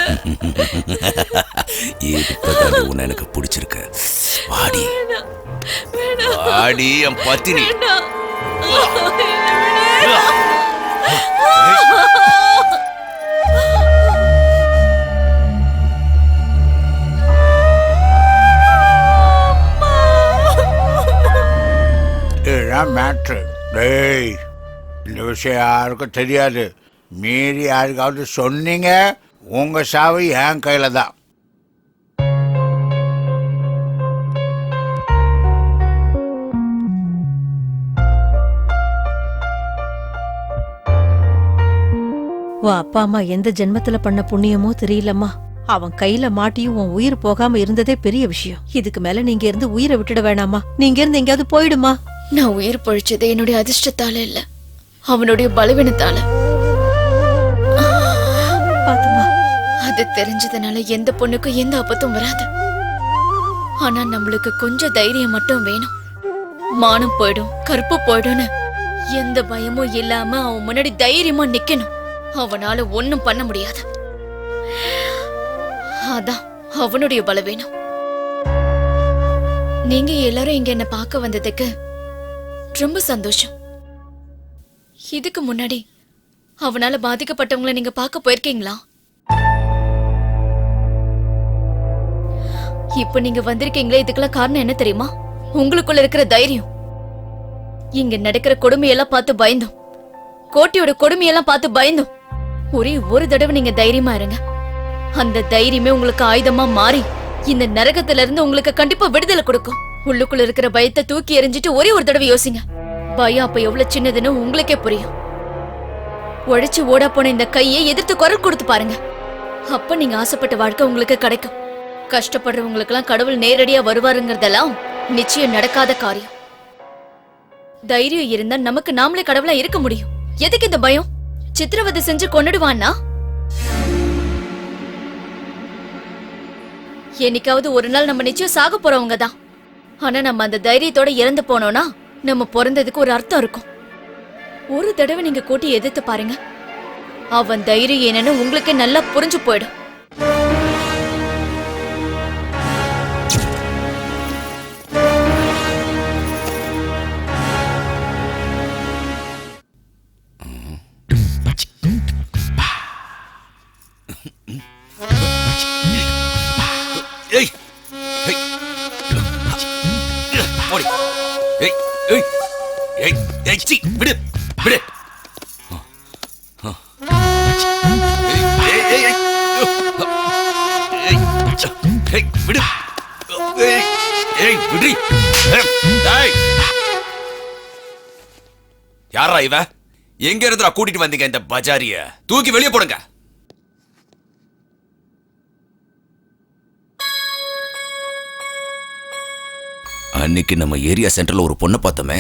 இப்பதான் உன்னை எனக்கு பிடிச்சிருக்கு. வாடி வாடி என் பத்தினி. இதுதான் மேட்ரு. டேய், இந்த விஷயம் யாருக்கும் தெரியாது. மீறி யாருக்காவது சொன்னீங்க, உங்க சாவு என் கையில தான். உன் அப்பா அம்மா எந்த ஜென்மத்துல பண்ண புண்ணியமோ தெரியலம்மா. அவன் கையில மாட்டியும் உன் உயிர் போகாம இருந்ததே பெரிய விஷயம். இதுக்கு மேல நீங்க இருந்து உயிரை விட்டுட வேணாமா? நீங்க இருந்து எங்கேயாவது போயிடுமா? நான் உயிர் பொழிச்சது என்னுடைய அதிர்ஷ்டத்தால இல்ல, அவனுடைய பலவீனத்தால. அது தெரிஞ்சதுனால எந்த பொண்ணுக்கும் எந்த ஆபத்தும் வராது. ஆனா நம்மளுக்கு கொஞ்சம் தைரியம் மட்டும் வேணும். மானம் போயிடும், கற்பு போயிடும்னு எந்த பயமும் இல்லாம அவன் முன்னாடி தைரியமா நிக்கணும். அவனால ஒண்ணும் பண்ண முடியாது. அதான் அவனுடைய பலவீனம். நீங்க எல்லாரும் இங்க என்ன பார்க்க வந்ததுக்கு ரொம்ப சந்தோஷம். இதுக்கு முன்னாடி அவனால பாதிக்கப்பட்டவங்களை நீங்க பார்க்க போயிருக்கீங்களா? இப்ப நீங்க வந்திருக்கீங்களே, இதுக்கெல்லாம் காரணம் என்ன தெரியுமா? உங்களுக்குள்ள இருக்கிற தைரியம். இங்க நடக்கிற கொடுமையெல்லாம் பார்த்து பயந்தோம், கோட்டையோட கொடுமையெல்லாம் பார்த்து பயந்தோம். ஒரே ஒரு தடவை நீங்க தைரியமா இருங்க. அந்த தைரியமே உங்களுக்கு ஆயுதமா மாறி இந்த நரகத்துல இருந்து உங்களுக்கு கண்டிப்பா விடுதலை கொடுக்கும். உள்ளுக்குள்ள இருக்கிற பயத்தை தூக்கி எறிஞ்சிட்டு ஒரே ஒரு தடவை யோசிங்க. பயம் அப்ப எவ்வளவு சின்னதுன்னு உங்களுக்கே புரியும். உழைச்சு ஓடா போன இந்த கையை எதிர்த்து குரல் கொடுத்து பாருங்க. அப்ப நீங்க ஆசைப்பட்ட வாழ்க்கை உங்களுக்கு கிடைக்கும். கஷ்டப்படுறவங்களுக்கெல்லாம் கடவுள் நேரடியா வருவாருங்கிறதெல்லாம் நிச்சயம் நடக்காத காரியம். தைரியம் இருந்தா நமக்கு நாமளே கடவுளா இருக்க முடியும். எதுக்கு இந்த பயம்? சித்திரவதை செஞ்சு கொன்னுடுவான்னா என்னைக்காவது ஒரு நாள் நம்ம நிச்சயம் சாக போறவங்க தான். ஆனா நம்ம அந்த தைரியத்தோட இறந்து போனோம்னா நம்ம பிறந்ததுக்கு ஒரு அர்த்தம் இருக்கும். ஒரு தடவை நீங்க கூட்டி எதிர்த்து பாருங்க. அவன் தைரியம் என்னன்னு உங்களுக்கு நல்லா புரிஞ்சு போயிடும். ஏய் ஏய் ஓடி ஏய் ஏய் ஏய் ஏய் சி விடு விடு ஏய் ஏய் ஏய் ஏய் விடு ஏய் ஏய் விடு ஏய் யாரா இவ? எங்க இருந்துடா கூட்டிட்டு வந்தீங்க இந்த பஜாரிய? தூக்கி வெளியே போடுங்க. அன்னைக்கு நம்ம ஏரியா சென்டர்ல ஒரு பொண்ணை பார்த்தோமே,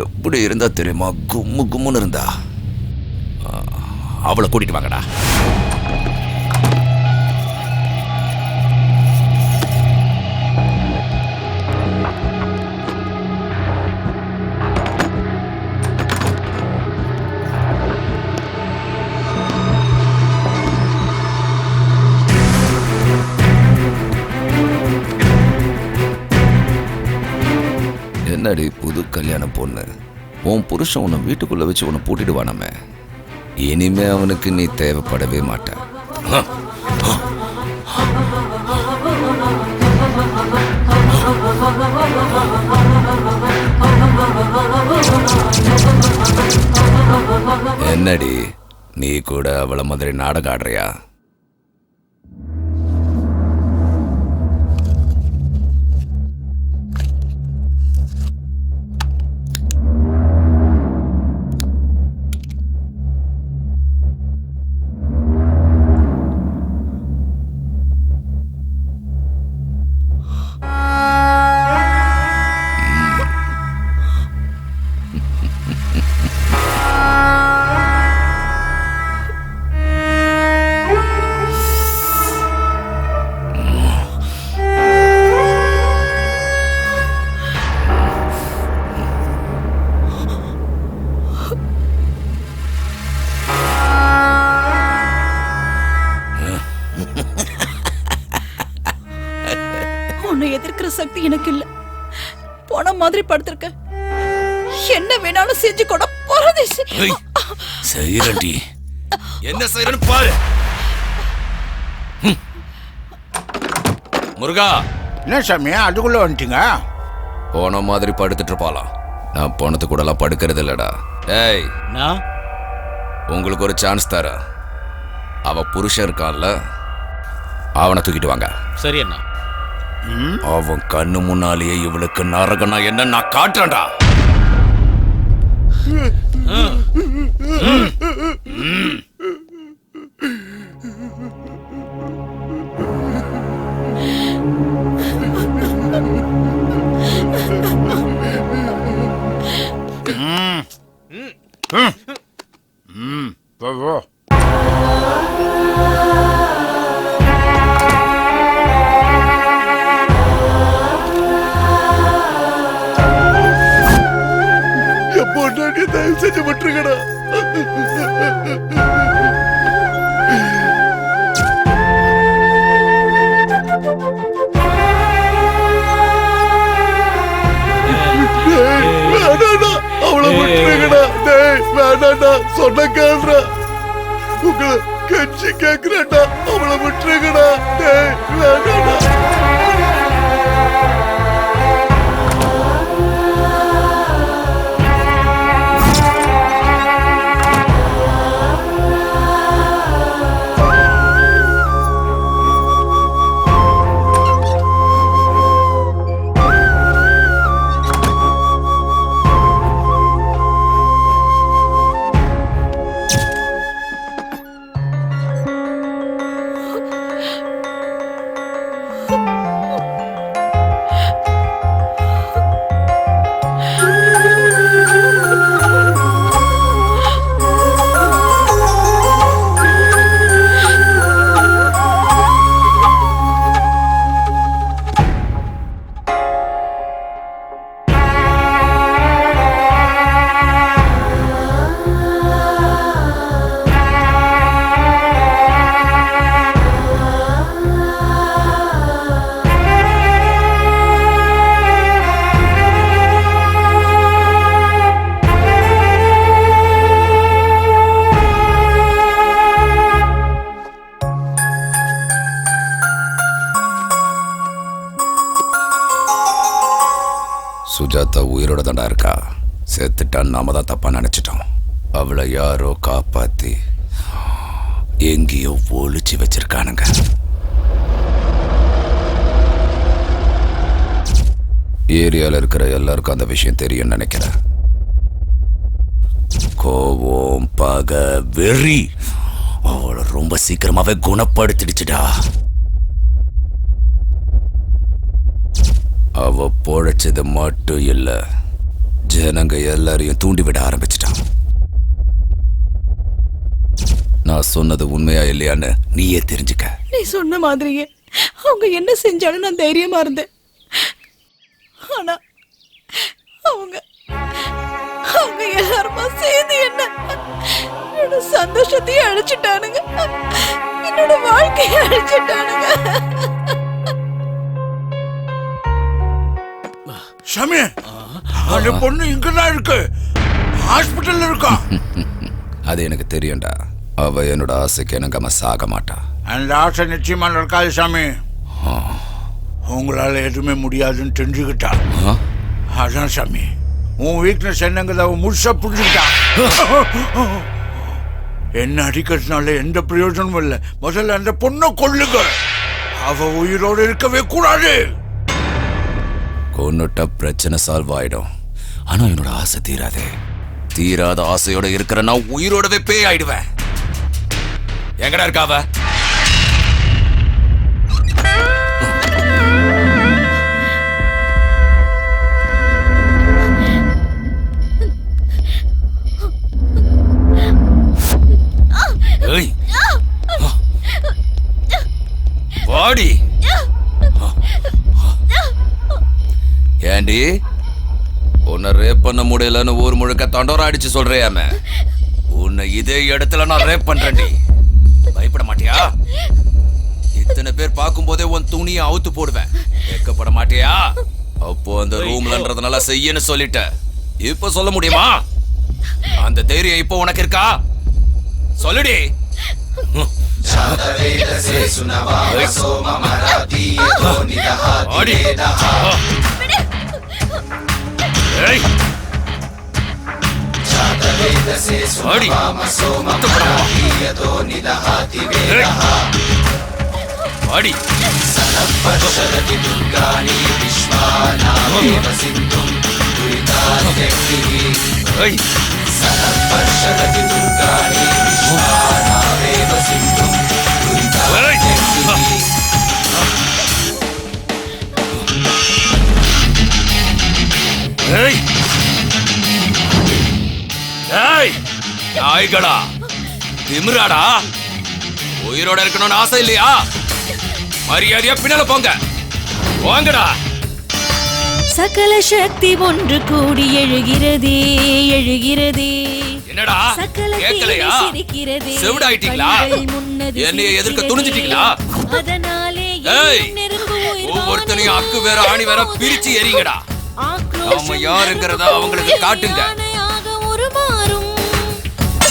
எப்படி இருந்தா தெரியுமா? கும்மு கும்முன்னு இருந்தா. அவளை கூட்டிட்டு வாங்கடா. என்னடி புது கல்யாண பொண்ணு, உன் புருஷன் உன்னை வீட்டுக்குள்ள வச்சு உன்னை பூட்டிடுவானாமே. இனிமே அவனுக்கு நீ தேவைப்படவே மாட்ட. என்னடி நீ கூட அவளை மாதிரி நாடகம் ஆடுறியா? எதிர்க்கிற சக்தி எனக்கு இல்ல. போன மாதிரி படுத்திருக்க. என்ன வேணாலும் செஞ்சு கூட பரதேசி. செய்யறடி, என்ன செய்யறன்னு பாரு. முருகா, என்ன சாமி அதுக்குள்ள வந்துட்டீங்க? போன மாதிரி படுத்துட்டு இருப்பாளாம். நான் போனது கூட எல்லாம் படுக்கிறது இல்லடா. ஏய், உங்களுக்கு ஒரு சான்ஸ் தர. அவ புருஷன் இருக்கான்ல, அவனை தூக்கிட்டு வாங்க. சரி அண்ணா. அவன் கண்ணு முன்னாலேயே இவளுக்கு நரகனா என்ன நான் காட்டுறேன்டா. தயவு செஞ்சு விட்டுருங்கடா. அவளை விட்டுருங்கடா. வேணாண்டா, சொன்ன கேள்றா. உங்களை கட்சி கேட்கிறேன்டா. அவளை விட்டுருங்கடா. வேணாண்டா. அத்த உயிரோட தாண்டா இருக்கா. செத்துட்டான்னு நாம தான் தப்பா நினைச்சிட்டோம். அவளை யாரோ காப்பாத்தி எங்கேயோ ஒளிச்சு வச்சிருக்கானுங்க. ஏரியால இருக்கிற எல்லாருக்கும் அந்த விஷயம் தெரியும் நினைக்கிறேன். கோவம், பகை, வெறி அவளை ரொம்ப சீக்கிரமாவே குணப்படுத்திடுச்சுடா. அவ பொழைச்சது மட்டும் இல்ல, ஜனங்க எல்லாரையும் தூண்டிவிட ஆரம்பிச்சிட்டான். நான் சொன்னது உண்மையா இல்லையான்னு நீயே தெரிஞ்சுக்க. நீ சொன்ன மாதிரியே அவங்க என்ன செஞ்சாலும் நான் தைரியமா இருந்தேன். ஆனா அவங்க எல்லாருமா சேர்ந்து என்னோட சந்தோஷத்தையும் அழிச்சிட்டானுங்க, என்னோட வாழ்க்கையை அழிச்சிட்டானுங்க. சாமி, அந்த பொண்ணு இங்கதான் இருக்கு, ஹாஸ்பிட்டல்ல இருக்கா. அது எனக்கு தெரியும்டா. அவ என்னோட ஆசைக்கு எனக்கு சாக மாட்டா. அந்த ஆசை நிச்சயமா நடக்காது சாமி. உங்களால எதுவுமே முடியாதுன்னு தெரிஞ்சுக்கிட்டா. அதான் சாமி, உன் வீக்னஸ் என்னங்கிறத அவன் முழுசா புரிஞ்சுக்கிட்டா. என்ன அடிக்கிறதுனால எந்த பிரயோஜனமும் இல்லை. முதல்ல அந்த பொண்ணை கொல்லுங்க. அவ உயிரோடு இருக்கவே கூடாது. கொன்னுட்ட பிரச்சனை சால்வ் ஆயிடும். ஆனா என்னோட ஆசை தீராதே. தீராத ஆசையோட இருக்கிற நான் உயிரோடவே பேய் ஆயிடுவேன். எங்கடா இருக்காவ? வாடி. ஏண்டி உன்னை ரேப் பண்ண முடியலன்னு ஊர் முழுக்க தண்டோரா அடிச்சு சொல்றியாம, உன்னை இதே இடத்துல நான் ரேப் பண்றேன்டி. பயப்பட மாட்டியா? இத்தனை பேர் பார்க்கும் போதே உன் துணியை அவுத்து போடுவேன். கேட்கப்பட மாட்டியா? அப்போ அந்த ரூம்லன்றதுனால செய்யன்னு சொல்லிட்ட. இப்ப சொல்ல முடியுமா? அந்த தைரியம் இப்போ உனக்கு இருக்கா? சொல்லுடி. நாய்களா, திமிராடா, உயிரோட இருக்கணும்னு ஆசை இல்லையா? மரியாதையா பின்னால போங்க. வாங்கடா. சகல சக்தி ஒன்று கூடி எழுகிறதே எழுகிறதே. என்னடா கேட்கலையா? செவிடாயிட்டீங்களா? என்னைய எதிர்க்க துணிஞ்சிட்டீங்களா? அதனாலே ஒவ்வொருத்தனையும் அக்கு வேற ஆணி வேற பிரிச்சு எறிங்கடா. நாம யாருங்கிறதா அவங்களுக்கு காட்டுங்க.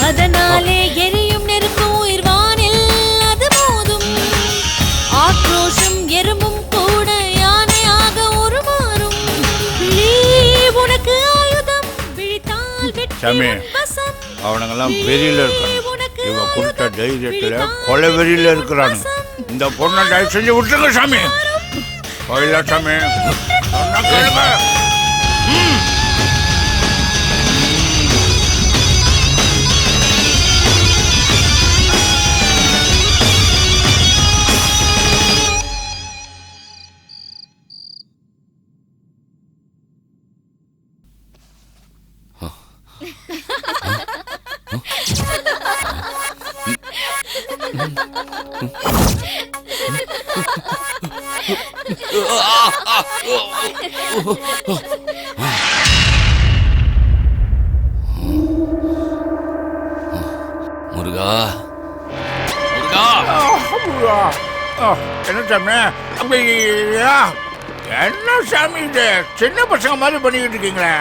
அதனாலே எரியும் நெருப்பு உயிர் வானில் அது மோதும். ஆக்ரோஷம் எறும்பும் கூட யானையாக உருமாறும். நீ உனக்கு ஆயுதம் விழித்தால் சாமி, அவனுங்கெல்லாம் வெறியில இருக்காங்க. இவ கொடுத்த தைரியத்துல கொலை வெறியில இருக்கிறாங்க. இந்த பொண்ணை தயவு செஞ்சு விட்டுருங்க சாமி. கோயிலா சாமி, சொன்னா கேளுங்க. முருகா, என்ன சாமி என்ன சாமி இது? சின்ன பசங்க மாதிரி பண்ணிக்கிட்டு இருக்கீங்களே.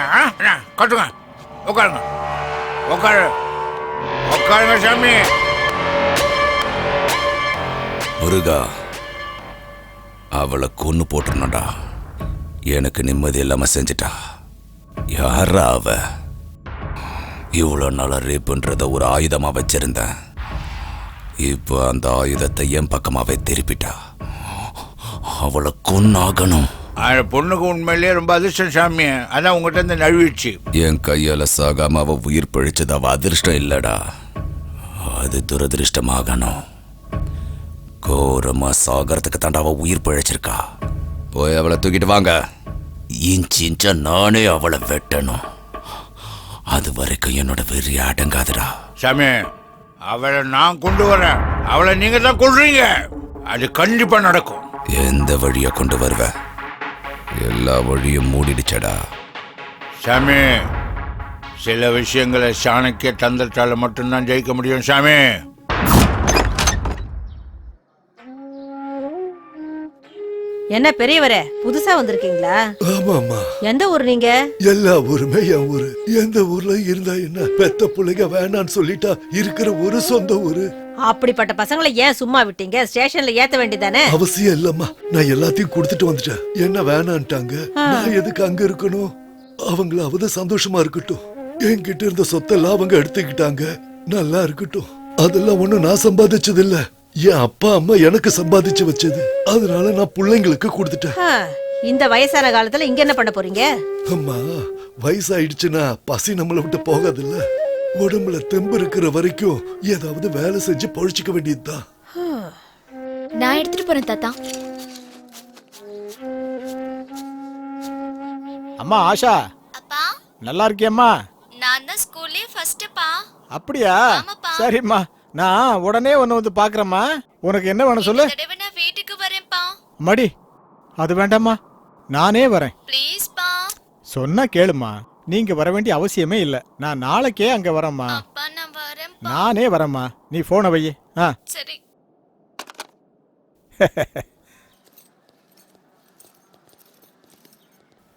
கட்டுங்க, உட்காருங்க, உட்காருங்க சாமி. முருகா, அவளை கொன்னு போட்டுருணும்டா. எனக்கு நிம்மதி இல்லாம செஞ்சுட்டா. யாரா அவ? இவ்வளோ நாளா ரேப்புன்றத ஒரு ஆயுதமா வச்சிருந்தேன். இப்போ அந்த ஆயுதத்தை என் பக்கமாவே திருப்பிட்டா. அவளை கொன்னாகணும். அந்த பொண்ணுக்கு உண்மையிலேயே ரொம்ப அதிர்ஷ்டம் சாமி. அதான் உங்ககிட்ட இருந்து நழுவிடுச்சு. என் கையால சாகாம அவ உயிர் பழிச்சது அவ அதிர்ஷ்டம் இல்லடா, அது துரதிருஷ்டமாகணும். கோரமா சாகறதுக்கு தாண்டா அவ உயிர் பழிச்சிருக்கா. போய் அவளை தூக்கிட்டு வாங்க. இன்ச்சா நானே அவளை வெட்டணும். அது வரைக்கும் என்னோட வெறி அடங்காதுடா. சாமி, அவளை நான் கொண்டு வரேன். அவளை நீங்க தான் கொள்றீங்க. அது கண்டிப்பா நடக்கும். எந்த வழிய கொண்டு வருவ? எல்லா வழியும் மூடிடுச்சடா. சாமி, சில விஷயங்களை சாணக்கிய தந்திரத்தால மட்டும்தான் ஜெயிக்க முடியும் சாமி. என்ன பெரியவரே, புதுசா வந்திருக்கீங்களா? ஆமாமா. எந்த ஊர் நீங்க? எல்லா ஊருமே என் ஊரு. எந்த ஊர்ல இருந்தா என்ன? பெத்த பிள்ளைங்க வேணான்னு சொல்லிட்டா இருக்கிற ஒரு சொந்த ஊரு. அப்படிப்பட்ட பசங்களை ஏன் சும்மா விட்டீங்க? ஸ்டேஷன்ல ஏத்த வேண்டியதானே? அவசியம் இல்லம்மா. நான் எல்லாத்தையும் கொடுத்துட்டு வந்துட்டேன். என்ன வேணான்ட்டாங்க. நான் எதுக்கு அங்க இருக்கணும்? அவங்களாவது சந்தோஷமா இருக்கட்டும். என்கிட்ட இருந்த சொத்தெல்லாம் அவங்க எடுத்துக்கிட்டாங்க. நல்லா இருக்கட்டும். அதெல்லாம் ஒண்ணும் நான் சம்பாதிச்சது இல்ல. என் அப்பா அம்மா எனக்கு சம்பாதிச்சு வச்சது. அதனால நான் பிள்ளைங்களுக்கு கொடுத்துட்டேன். இந்த வயசான காலத்துல இங்க என்ன பண்ண போறீங்க? அம்மா, வயசாயிடுச்சுன்னா பசி நம்மளை விட்டு போகாதுல்ல. உடம்புல தெம்பு இருக்கிற வரைக்கும் ஏதாவது வேலை செஞ்சு பொழிச்சுக்க வேண்டியதுதான். நான் எடுத்துட்டு போறேன் தாத்தா. அம்மா ஆஷா, அப்பா நல்லா இருக்கியம்மா? நான் தான் ஸ்கூல்லே ஃபர்ஸ்ட் பா. அப்படியா? சரிம்மா, நான் உடனே ஒன்னு வந்து பாக்குறேம்மா. உனக்கு என்ன வேணும் சொல்லு. நான் வீட்டுக்கு வரேன்ப்பா. மடி, அது வேண்டாம்மா, நானே வரேன். ப்ளீஸ் பா. சொன்னா கேளுமா, நீங்க வர வேண்டிய அவசியமே இல்ல. நான் நாளைக்கே அங்க வரேம்மா. அப்பா நான் வரேன். நானே வரேம்மா. நீ போனை வை. சரி.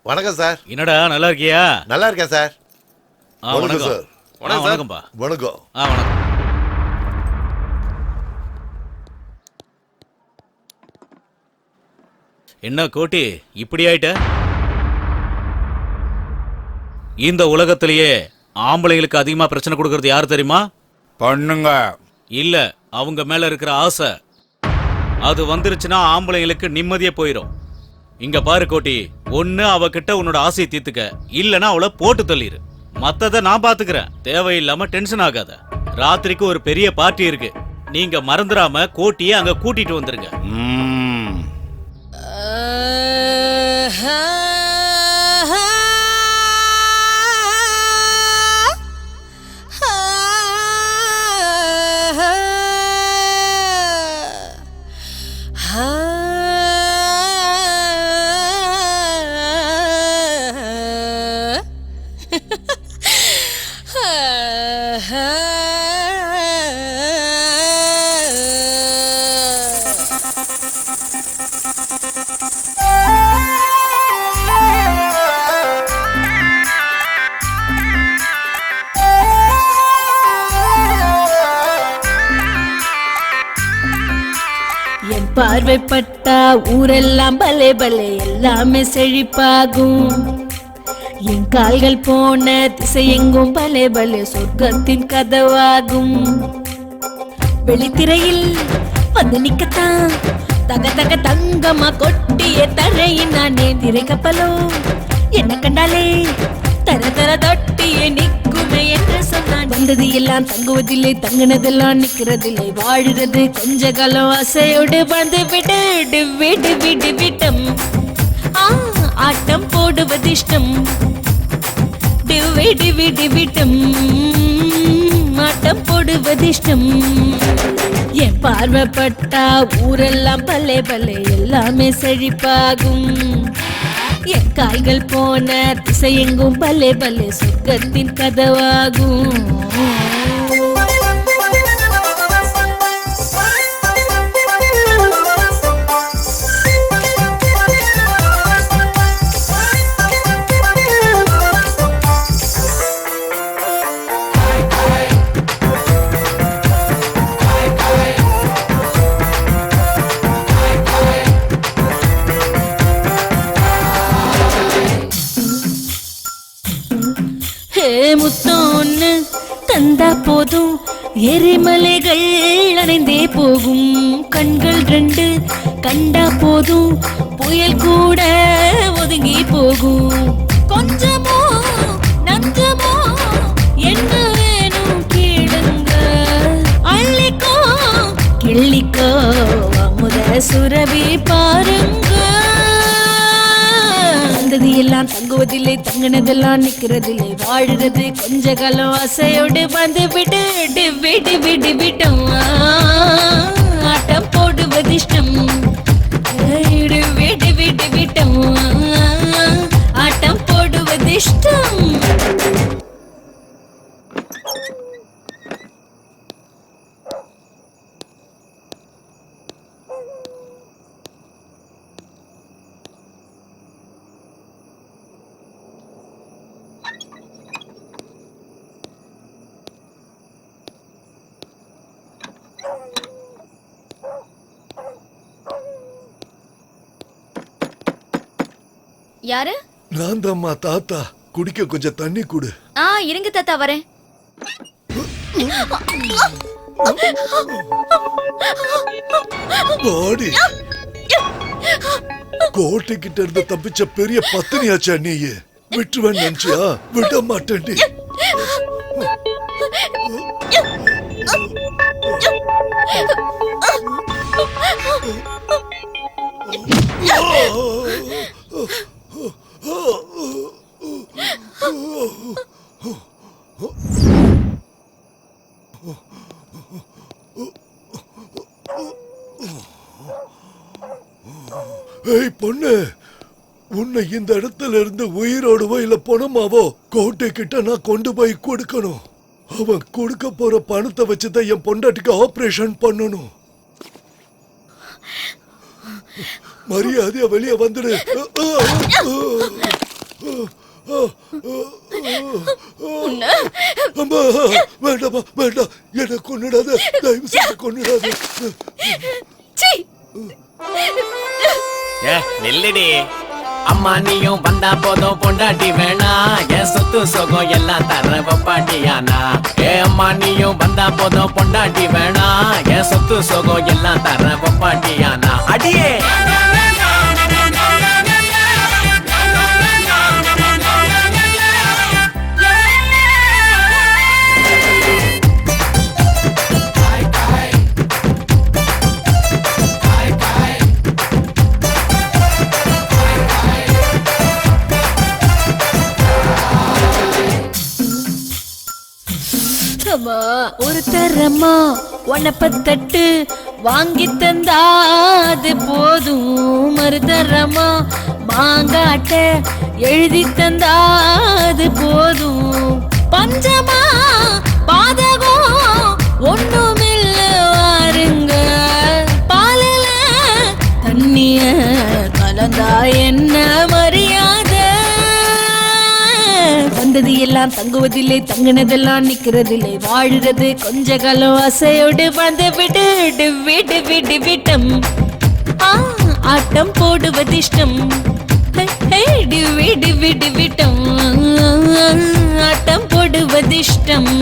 வணக்கம் சார். என்னடா நல்லா இருக்கியா? நல்லா இருக்கேன் சார். வணக்கம் சார். வணக்கம்பா. வணக்கம். வணக்கம். என்ன கோட்டி இப்படி ஆயிட்ட? இந்த உலகத்திலேயே ஆம்பளைங்களுக்கு அதிகமா பிரச்சனை கொடுக்கறது யாரு தெரியுமா? பண்ணுங்க. இல்ல, அவங்க மேல இருக்கிற ஆசை. அது வந்துருச்சுன்னா ஆம்பளைங்களுக்கு நிம்மதியே போயிடும். இங்க பாரு கோட்டி, ஒண்ணு அவகிட்ட உன்னோட ஆசையை தீர்த்துக்க, இல்லனா அவளை போட்டு தள்ளிரு. மத்தத நான் பாத்துக்கிறேன். தேவையில்லாம டென்ஷன் ஆகாத. ராத்திரிக்கு ஒரு பெரிய பார்ட்டி இருக்கு. நீங்க மறந்துடாம கோட்டியை அங்க கூட்டிட்டு வந்துருங்க. பார்வைப்பட்டா ஊரெல்லாம் பலே பலே எல்லாமே செழிப்பாகும். என் கால்கள் போன திசை எங்கும் பலே பலே சொர்க்கத்தின் கதவாகும். வெளித்திரையில் வந்து நிக்கத்தான் தக தக தங்கமா கொட்டிய தரையின் நானே. திரை கப்பலோ என்ன கண்டாலே தர தர தொட்டிய நிக்குமே என்று சொன்னான். வந்தது எல்லாம் தங்குவதில்லை, தங்குனதெல்லாம் நிக்கிறதில்லை. வாழுறது கொஞ்ச காலம் ஆசையோடு வந்து விடு விடு விடு விட்டம். ஆட்டம் போடுவது இஷ்டம். விடு விடு விட்டம். ஆட்டம் போடுவது இஷ்டம். என் பார்வைப்பட்டா ஊரெல்லாம் பலே பலே எல்லாமே செழிப்பாகும். என் கால்கள் போன திசை எங்கும் பலே பலே சொர்க்கத்தின் கதவாகும். தந்தா போதும் எரிமலைகள் அணைந்தே போகும். கண்கள் ரெண்டு கண்டா போதும் புயல் கூட ஒதுங்கி போகும். கொஞ்சமோ நஞ்சமோ என்ன வேணும் கேளுங்க, அள்ளிக்கோ கிள்ளிக்கோ அமுத சுரபி பாருங்க. வந்தது எல்லாம் தங்குவதில்லை, தங்கினதெல்லாம் நிக்கிறதில்லை, வாழுறது கொஞ்ச காலம் ஆசையோடு வந்து விடு விடு விடு விட்டோம். ஆட்டம் போடுவது இஷ்டம், விடு விடு விடு விட்டோம். ஆட்டம் போடுவது இஷ்டம். யாரு? நான் தாம்மா தாத்தா. குடிக்க கொஞ்சம் தண்ணி குடு. இருங்க தாத்தா வரேன். பாடி கோட்டைக்கிட்ட இருந்து தப்பிச்ச பெரிய பத்தினியாச்சா நீ? விட்டுவேன் நினைச்சியா? விட மாட்டேன்டி. ஏய் பொண்ணு, உன்னை இந்த இடத்துல இருந்து உயிரோடுவோ இல்ல பணமாவோ கோட்டை கிட்ட நான் கொண்டு போய் கொடுக்கணும். அவன் கொடுக்க போற பணத்தை வச்சுதான் என் பொண்டாட்டிக்கு ஆபரேஷன் பண்ணணும். மரியாதையா வெளியே வந்துடு. வேண்டாமா வேண்டாம், என்ன கொன்னுடாத, தயவு செய்து கொன்னுடாத. நில்லுடி அம்மா, நீயும் வந்தா போதும் பொண்டாட்டி வேணா, என் சொத்து சொகம் எல்லாம் தர பாட்டியானா. அம்மா நீயும் வந்தா போதும் பொண்டாட்டி வேணா, என் சொத்து சொகம் எல்லாம் தர பாட்டியானா. அடியே ஒரு தரமா உனப்பத்தட்டு வாங்கி தந்தா அது போதும். மறுதரமா மாங்காட்ட எழுதி தந்தா அது போதும். பஞ்சமா பாதகம் ஒண்ணுமில்ல வாருங்க, பாலில தண்ணிய கலந்தா என்ன மரியாதை. வந்தது எல்லாம் தங்குவதில்லை, தங்கினதெல்லாம் நிக்கிறதில்லை, வாழுறது கொஞ்ச காலம் ஆசையோடு வந்து விடு விடு விடு விட்டம். ஆட்டம் போடுவது இஷ்டம், விடு விடு விட்டம். ஆட்டம் போடுவது இஷ்டம்.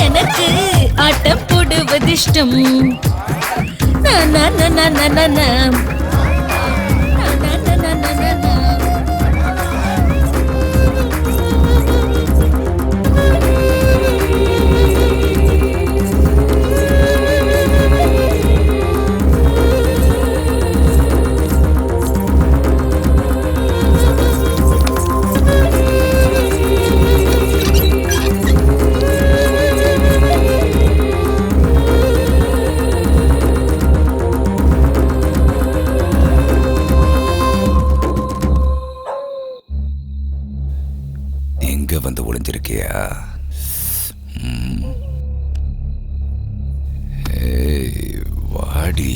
எனக்கு ஆட்டம் போடுவது இஷ்டம். எங்க வந்து ஒளிஞ்சிருக்கியா? வாடி.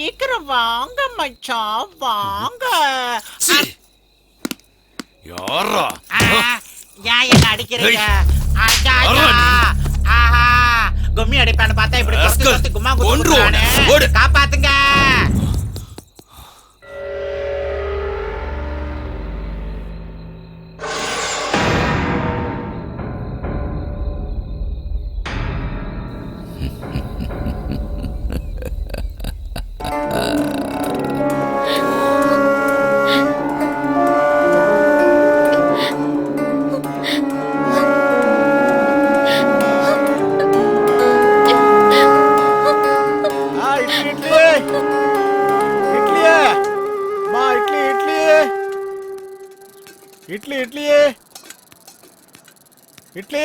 சீக்கிரம் வாங்க மச்சான் வாங்க. யாரா ஏன் என்ன அடிக்கிறீங்க? கும்மி அடிப்பான்னு பார்த்தா இப்படி தொத்தி கும்மா குத்துறானே. காப்பாத்துங்க. இட்லி இட்லி இட்லி.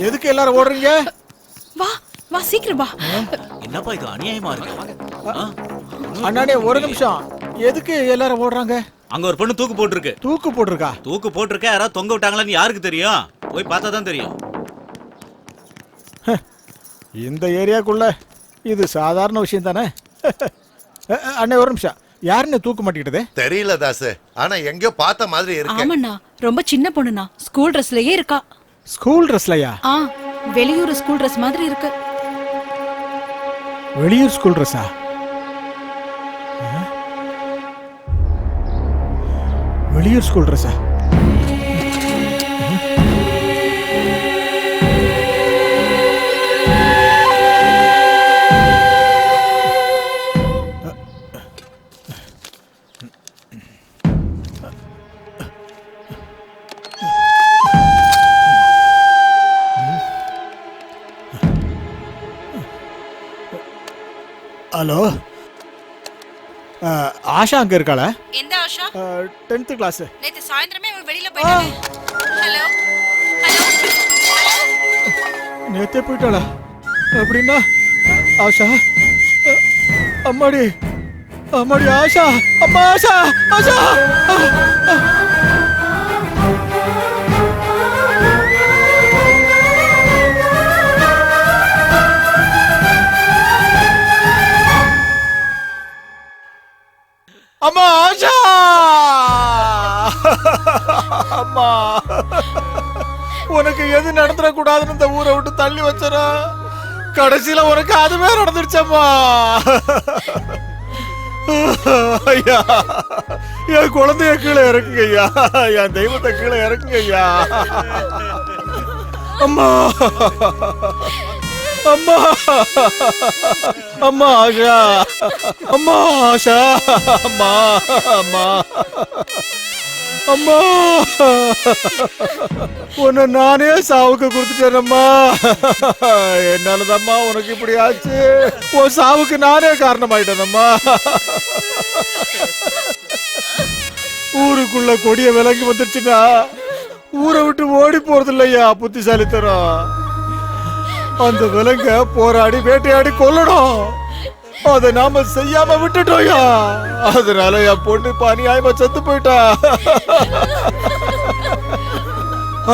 எதுக்கு எல்லாரும் ஓடுறீங்க? வா வா சீக்கிரம் வா. என்னப்பா இது அநியாயமா இருக்கு. அண்ணாடே ஒரு நிமிஷம். எதுக்கு எல்லாரும் ஓடுறாங்க? அங்க ஒரு பொண்ணு தூக்கு போட்டுருக்கு. தூக்கு போட்டிருக்கா? தூக்கு போட்டிருக்க. யாராவது தொங்க விட்டாங்களான்னு யாருக்கு தெரியும்? போய் பார்த்தா தான் தெரியும். இந்த ஏரியாக்குள்ள இது சாதாரண விஷயம் தானே. அண்ணே ஒரு நிமிஷம். யாருன்னு தூக்கு மாட்டிக்கிட்டது தெரியல தாசு. ஆனா எங்கயோ பார்த்த மாதிரி இருக்கு. ஆமாண்ணா ரொம்ப சின்ன பொண்ணுண்ணா. ஸ்கூல் ட்ரெஸ்லயே இருக்கா. ஸ்கூல் ட்ரெஸ்லயா? வெளியூர் ஸ்கூல் ட்ரெஸ் மாதிரி இருக்கு. வெளியூர் ஸ்கூல் ட்ரெஸ்ஸா? வெளியூர் ஸ்கூல் ட்ரெஸ்ஸா? ஹலோ, ஆஷா அங்க இருக்காள? எந்த ஆஷா? 10th class. நேத்து சாயந்திரமே அவ வெளியில போயிட்டானே. ஹலோ நேத்தே போயிட்டாளா? அப்படின்னா ஆஷா அம்மாடி அம்மாடி ஆஷா அம்மா ஆஷா ஆஷா. அம்மா ஆஷா அம்மா, உனக்கு எது நடந்துட கூடாதுன்னு இந்த ஊரை விட்டு தள்ளி வச்சற. கடைசியில உனக்கு அதுவே நடந்துருச்சம்மா. ஐயா, என் குழந்தைய கீழே இறக்குங்க ஐயா. என் தெய்வத்தை கீழே இறக்குங்க ஐயா. அம்மா அம்மா அம்மா ஆஷா அம்மா ஆஷா அம்மா அம்மா அம்மா, உன்னை நானே சாவுக்கு கொடுத்துட்டேனம்மா. என்னாலதாம்மா உனக்கு இப்படி ஆச்சு. உன் சாவுக்கு நானே காரணமாயிட்டேனம்மா. ஊருக்குள்ள கொடிய விலங்கி வந்துருச்சுன்னா ஊரை விட்டு ஓடி போறது இல்லையா புத்திசாலித்தனம். அந்த விலங்க போராடி வேட்டையாடி கொல்லணும். அதை நாம செய்யாம விட்டுட்டோயா. அதனால என் பொண்ணு அநியாயமா செத்து போயிட்டா.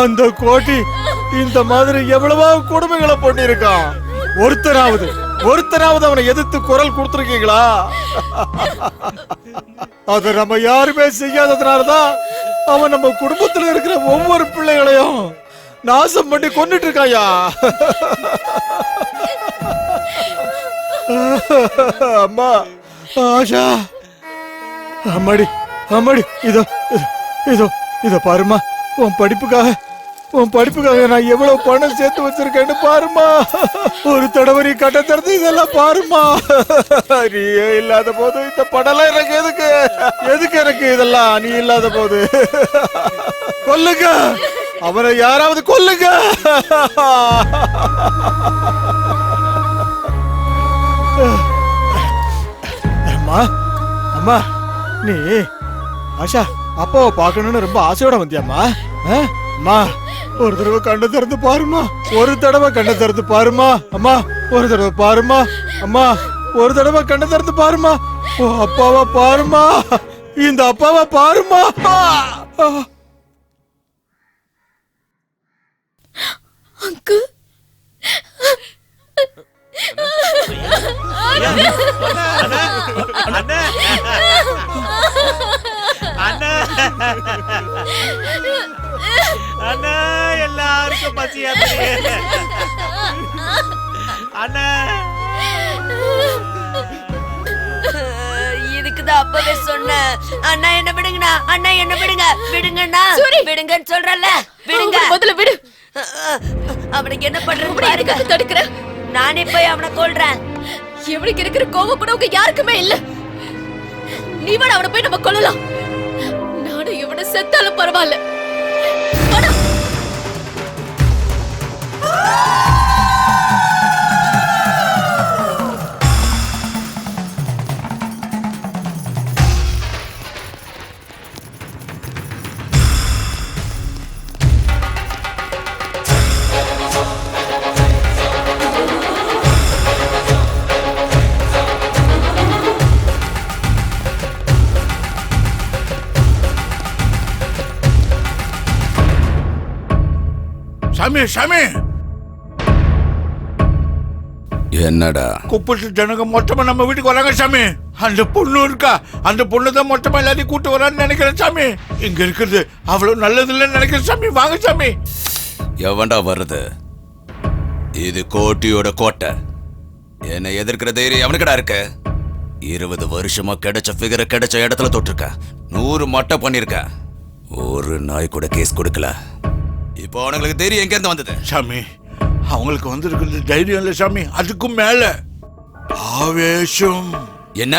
அந்த கோட்டி இந்த மாதிரி எவ்வளவோ கொடுமைகளை பண்ணிருக்கான். ஒருத்தராவது அவனை எதிர்த்து குரல் கொடுத்துருக்கீங்களா? அத நம்ம யாருமே செய்யாததுனாலதான் அவன் நம்ம குடும்பத்துல இருக்கிற ஒவ்வொரு பிள்ளைகளையும் நாசம் பண்ணி கொண்டுட்டு இருக்காயா. அம்மா ஆஷா அம்மாடி அம்மாடி, இதோ இதோ இதோ பாருமா. உன் படிப்புக்காக நான் எவ்வளவு பணம் சேர்த்து வச்சிருக்கேன்னு பாருமா. ஒரு தடவை நீ கட்ட திறந்து இதெல்லாம் பாருமா. நீயே இல்லாத போது இந்த படம்லாம் எனக்கு எதுக்கு எனக்கு இதெல்லாம்? நீ இல்லாத போது கொல்லுங்க அவனை, யாராவது கொல்லுங்க. அம்மா அம்மா, நீ ஆஷா அப்பாவை பார்க்கணும்னு ரொம்ப ஆசையோட வந்தியாம்மா? அம்மா ஒரு தடவை கண்ணை திறந்து பாருமா, ஒரு தடவை கண்ணை திறந்து பாருமா. அம்மா ஒரு தடவை பாருமா, அம்மா ஒரு தடவை கண்ணை திறந்து பாருமா. ஓ அப்பாவை பாருமா, இந்த அப்பாவை பாருமா. அங்கிள் அண்ணா எல்லாருக்கும் பசியா அண்ணா. இதுக்குதான் அப்பவே சொன்னேன். அண்ணா என்ன விடுங்கண்ணா, அண்ணா என்ன விடுங்க, விடுங்கண்ணா, விடுங்கன்னு சொல்றல, விடுங்க. முதல்ல விடு. அவனுக்கு என்ன பண்றது பாருங்க. தடுக்கிறேன். நானே போய் அவனை கொல்றேன். இவனுக்கு இருக்கிற கோவம் கூட உங்க யாருக்குமே இல்ல. நீ வேணா அவனை போய் நம்ம கொல்லலாம். நானும் இவனை செத்தாலும் பரவாயில்ல. சாமி சாமி, என்னடா குப்பத்து ஜனங்க மொத்தமா நம்ம வீட்டுக்கு வராங்க சாமி. அந்த பொண்ணு இருக்கா, அந்த பொண்ணு தான் மொத்தமா எல்லாத்தையும் கூட்டு வரான்னு நினைக்கிறேன் சாமி. இங்க இருக்கிறது அவ்வளவு நல்லது இல்லைன்னு நினைக்கிறேன் சாமி. வாங்க சாமி. எவன்டா வருது? இது கோட்டியோட கோட்டை. என்னை எதிர்க்கிற தைரியம் எவனுக்கடா இருக்கு? 20 வருஷமா கிடைச்ச ஃபிகரை கிடைச்ச இடத்துல தொட்டிருக்க, 100 மட்டை பண்ணிருக்க, ஒரு நாய் கூட கேஸ் கொடுக்கல. இப்போ அவனுங்களுக்கு தைரியம் எங்க இருந்து வந்தது? சாமி அவங்களுக்கு வந்திருக்கிறது தைரியம் இல்ல சாமி, அதுக்கும் மேல ஆவேசம். என்ன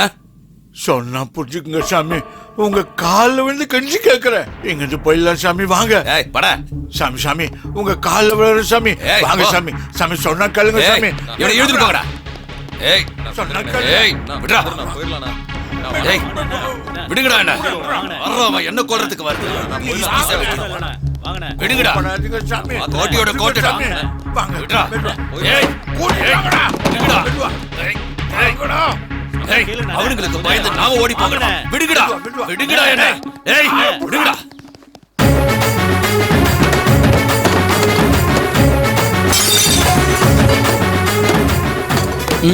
சொன்னா புரிஞ்சுக்குங்க சாமி. உங்க கால்ல விழுந்து கெஞ்சி கேட்கிறேன், இங்கிருந்து போயிடலாம் சாமி. வாங்க சாமி, சாமி உங்க கால்ல விழுற சாமி. வாங்க சாமி, சாமி சொன்னா கேளுங்க சாமி. இவனை எழுதிட்டு போங்கடா. ஏய் சொன்னா ஏய் விடுடா, ஏய் விடுங்கடா. என்ன வர்றவன் என்ன கொல்றதுக்கு வருது? விடுங்கடா, கோட்டியோட கோட்டடா. விடுடா. ஏய் விடுங்கடா. ஏய் அவங்களுக்கு பயந்து நாம ஓடி போகணும். விடுங்கடா, விடுங்கடா. என்ன ஏய் விடுங்கடா.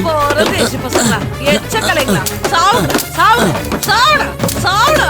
போறதேசி பசங்களா, எச்சக்கலைங்களா, சாவுடா சாவுடா சாவுடா சாவுடா.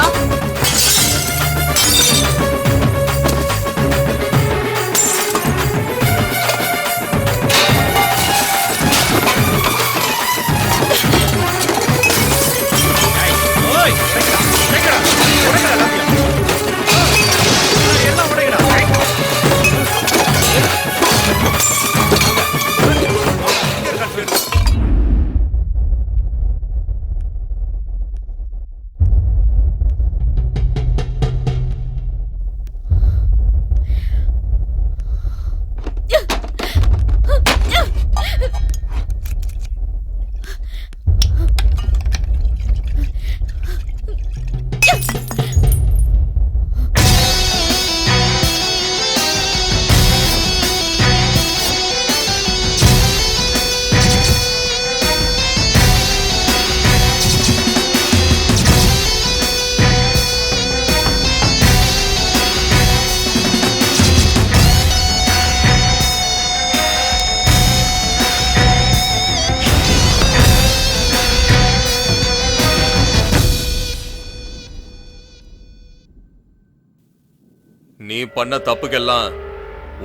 நீ பண்ண தப்புக்கெல்லாம்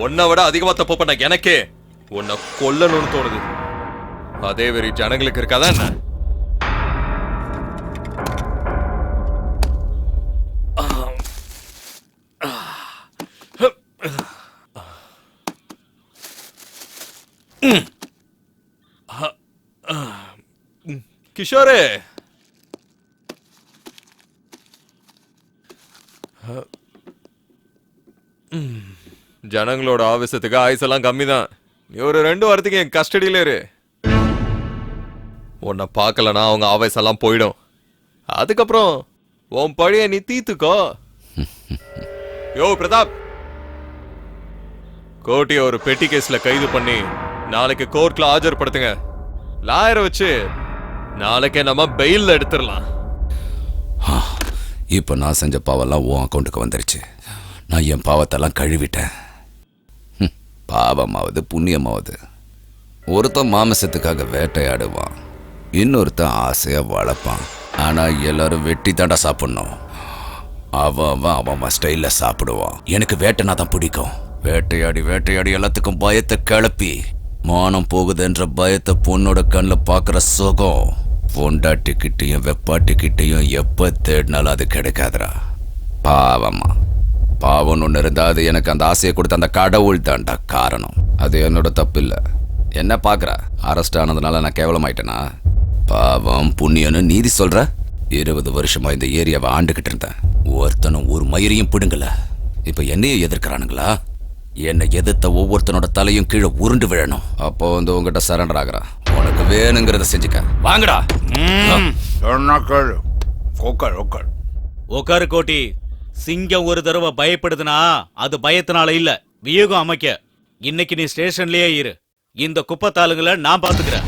உன்னை விட அதிகமா தப்பு பண்ண எனக்கே உன்னை கொல்லணும்னு தோணுது. அதே வெறி ஜனங்களுக்கு இருக்காதா என்ன? கிஷோரே, ஜனங்களோட ஆவேசத்துக்கு ஆயுசெல்லாம் கம்மி தான். நீ ஒரு 2 வாரத்துக்கு என் கஸ்டடியில இரு. உன்னை பார்க்கலனா அவங்க ஆவேசெல்லாம் போயிடும். அதுக்கப்புறம் உன் பழைய நீ தீத்துக்கோ. யோ பிரதாப், கோட்டியை ஒரு பெட்டி கேஸ்ல கைது பண்ணி நாளைக்கு கோர்ட்ல ஆஜர்படுத்துங்க. லாயரை வச்சு நாளைக்கே நம்ம பெயில் எடுத்துடலாம். இப்போ நான் செஞ்ச பாவெல்லாம் உன் அக்கௌண்ட்டுக்கு வந்துருச்சு. நான் என் பாவத்தெல்லாம் கழுவிட்டேன். பாவமாவது புண்ணியமாவது. ஒருத்தன் மாமிசத்துக்காக வேட்டையாடுவான், இன்னொருத்தன் ஆசையா வளர்ப்பான். ஆனா எல்லாரும் வெட்டி தாண்டா சாப்பிடணும். அவன் ஸ்டைல்ல சாப்பிடுவான். எனக்கு வேட்டைனா தான் பிடிக்கும். வேட்டையாடி வேட்டையாடி எல்லாத்துக்கும் பயத்தை கிளப்பி மானம் போகுதுன்ற பயத்தை பொண்ணோட கண்ணில் பார்க்குற சுகம் பொண்டாட்டிக்கிட்டையும் வெப்பாட்டிக்கிட்டையும் எப்போ தேடினாலும் அது கிடைக்காதுரா. பாவமா பாவம்னு ஒன்று இருந்தால் அது எனக்கு அந்த ஆசையை கொடுத்த அந்த கடவுள் தாண்டா காரணம். அது என்னோட தப்பு இல்லை. என்ன பார்க்குற, அரெஸ்ட் ஆனதுனால நான் கேவலமாயிட்டேனா? பாவம் புண்ணியன்னு நீதி சொல்ற. 20 வருஷமா இந்த ஏரியாவை ஆண்டுகிட்டு இருந்தேன். ஒருத்தனும் ஒரு மயிரையும் பிடுங்கல. இப்ப என்னையே எதிர்க்கிறானுங்களா? என்னை எதிர்த்த ஒவ்வொருத்தனோட தலையும் கீழே உருண்டு விழணும். அப்போ வந்து உங்ககிட்ட சரண்டர் ஆகுறான். உனக்கு வேணுங்கிறத செஞ்சுக்க. வாங்கடா. உட்காரு கோட்டி. சிங்கம் ஒரு தடவை பயப்படுதுன்னா அது பயத்தினால இல்ல, வியூகம் அமைக்க. இன்னைக்கு நீ ஸ்டேஷன்லயே இரு. இந்த குப்பத்தாளுங்களை நான் பாத்துக்கிறேன்.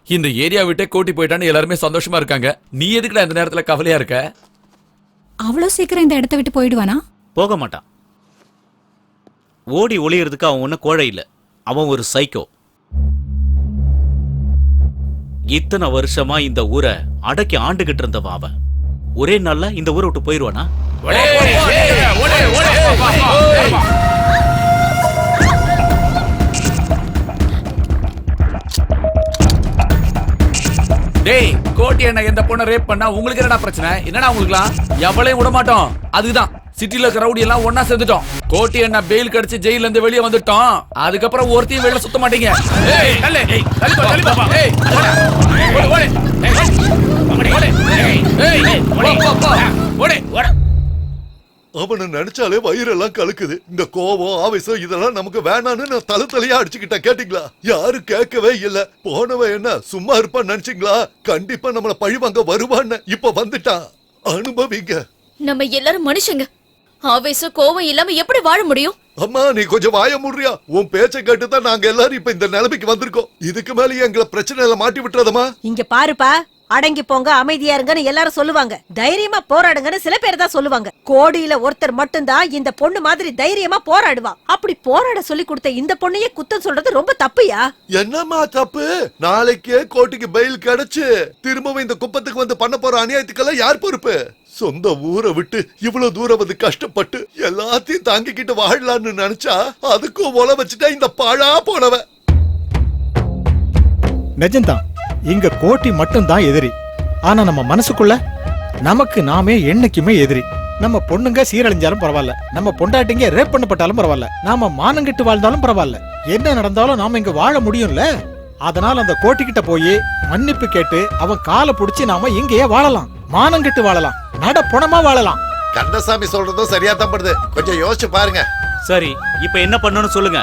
இந்த ஏரியா விட்டே கோட்டி போயிட்டான்னு எல்லாருமே சந்தோஷமா இருக்காங்க. நீ எதுக்குடா இந்த நேரத்துல கவலையா இருக்க? அவ்வளவு சீக்கிரம் இந்த இடத்த விட்டு போயிடுவானா? போக மாட்டான். ஓடி ஒளியறதுக்கு அவன் ஒன்னும் கோழை இல்ல, அவன் ஒரு சைக்கோ. இத்தனை வருஷமா இந்த ஊரை அடக்கி ஆண்டுகிட்டு இருந்தவன் அவன். ஒரே நாள்ல இந்த ஊரை விட்டு போயிருவானா? டேய், கோட்டி என்ன எந்த பொண்ணை ரேப் பண்ணா உங்களுக்கு என்னடா பிரச்சனை? என்னடா உங்களுக்குலாம்? எவளையும் விட மாட்டோம். அதுதான் சிட்டில ரவுடி எல்லாம் ஒன்னா சேர்ந்துட்டோம். கோட்டி என்ன பெயில் கடிச்சு ஜெயில இருந்து வெளியே வந்துட்டோம். அதுக்கப்புறம் ஒருத்தையும் வெளில சுத்த மாட்டீங்க. அவனை நினைச்சாலே வயிறெல்லாம் கலக்குது. இந்த கோபம் ஆவேசம் இதெல்லாம் நமக்கு வேணான்னு நான் தலையா அடிச்சுக்கிட்டேன். கேட்டீங்களா? யாரும் கேட்கவே இல்ல. போனவன் என்ன சும்மா இருப்பான்னு நினைச்சீங்களா? கண்டிப்பா நம்மள பழிவாங்க வருவான்னு. இப்ப வந்துட்டான். அனுபவிங்க. நம்ம எல்லாரும் மனுஷங்க. ஆவேசம் கோவம் இல்லாம எப்படி வாழ முடியும்? அம்மா, நீ கொஞ்சம் வாய முடியா? உன் பேச்சை கேட்டுதான் நாங்க எல்லாரும் இப்ப இந்த நிலைமைக்கு வந்திருக்கோம். இதுக்கு மேல எங்களை பிரச்சனையில மாட்டி விட்டுறதமா? இங்க பாருப்பா, அடங்கி போங்க, அமைதியா இருங்கன்னு எல்லாரும் சொல்லுவாங்க. தைரியமா போராடுங்கன்னு சில பேர் தான் சொல்லுவாங்க. கோடியில ஒருத்தர் மட்டும்தான் இந்த பொண்ணு மாதிரி தைரியமா போராடுவா. அப்படி போராட சொல்லி கொடுத்த இந்த பொண்ணையே குத்தம் சொல்றது ரொம்ப தப்புயா. என்னம்மா தப்பு? நாளைக்கே கோட்டிக்கு பெயில் கிடைச்சு திரும்பவும் இந்த குப்பத்துக்கு வந்து பண்ண போற அநியாயத்துக்கெல்லாம் யார் பொறுப்பு? சொந்த ஊரை விட்டு இவ்வளவு தூரம் வந்து கஷ்டப்பட்டு எல்லாத்தையும் தாங்கிக்கிட்டு வாழலான்னு நினைச்சா அதுக்கும் ஒல வச்சுட்டா இந்த பாழா போனவ. நிஜம்தான், இங்க கோட்டி மட்டும்தான் எதிரி. ஆனா நம்ம மனசுக்குள்ள நமக்கு நாமே என்னைக்குமே எதிரி. நம்ம பொண்ணுங்க சீரழிஞ்சாலும் பரவாயில்ல, நம்ம பொண்டாட்டிங்க ரேப் பண்ணப்பட்டாலும் பரவாயில்ல, நாம மானங்கிட்டு வாழ்ந்தாலும் பரவாயில்ல, என்ன நடந்தாலும் நாம இங்க வாழ முடியும்ல. அதனால அந்த கோட்டிக்கிட்ட போய் மன்னிப்பு கேட்டு அவன் காலை புடிச்சு நாம இங்கேயே வாழலாம், மானங்கிட்டு வாழலாம், நட புணமா வாழலாம். கந்தசாமி சொல்றதும் சரியா தான் படுது. கொஞ்சம் யோசிச்சு பாருங்க. சரி, இப்ப என்ன பண்ணணும்னு சொல்லுங்க.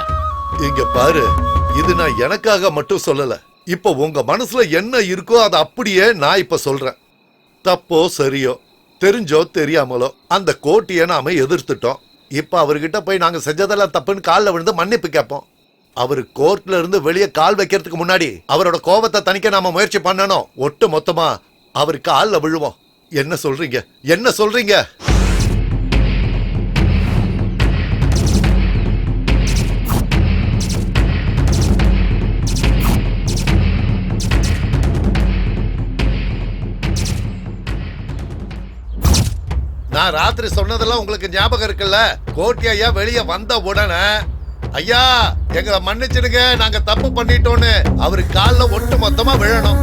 இங்க பாரு, இது நான் எனக்காக மட்டும் சொல்லல. இப்ப உங்க மனசுல என்ன இருக்கோ அதை அப்படியே நான் இப்ப சொல்றேன். தப்போ சரியோ, தெரிஞ்சோ தெரியாமலோ அந்த கோட்டியை நாம எதிர்த்துட்டோம். இப்ப அவர்கிட்ட போய் நாங்க செஞ்சதெல்லாம் தப்புன்னு காலில் விழுந்து மன்னிப்பு கேட்போம். அவரு கோர்ட்ல இருந்து வெளியே கால் வைக்கிறதுக்கு முன்னாடி அவரோட கோபத்தை தணிக்க நாம முயற்சி பண்ணணும். ஒட்டு மொத்தமா அவர் காலில் விழுவோம். என்ன சொல்றீங்க? என்ன சொல்றீங்க? நான் ராத்திரி சொன்னதெல்லாம் உங்களுக்கு ஞாபகம் இருக்குல்ல? கோட்டி ஐயா வெளியே வந்த உடனே, ஐயா எங்களை மன்னிச்சிடுங்க, நாங்க தப்பு பண்ணிட்டோன்னு அவரு காலில் ஒட்டு மொத்தமா விழணும்.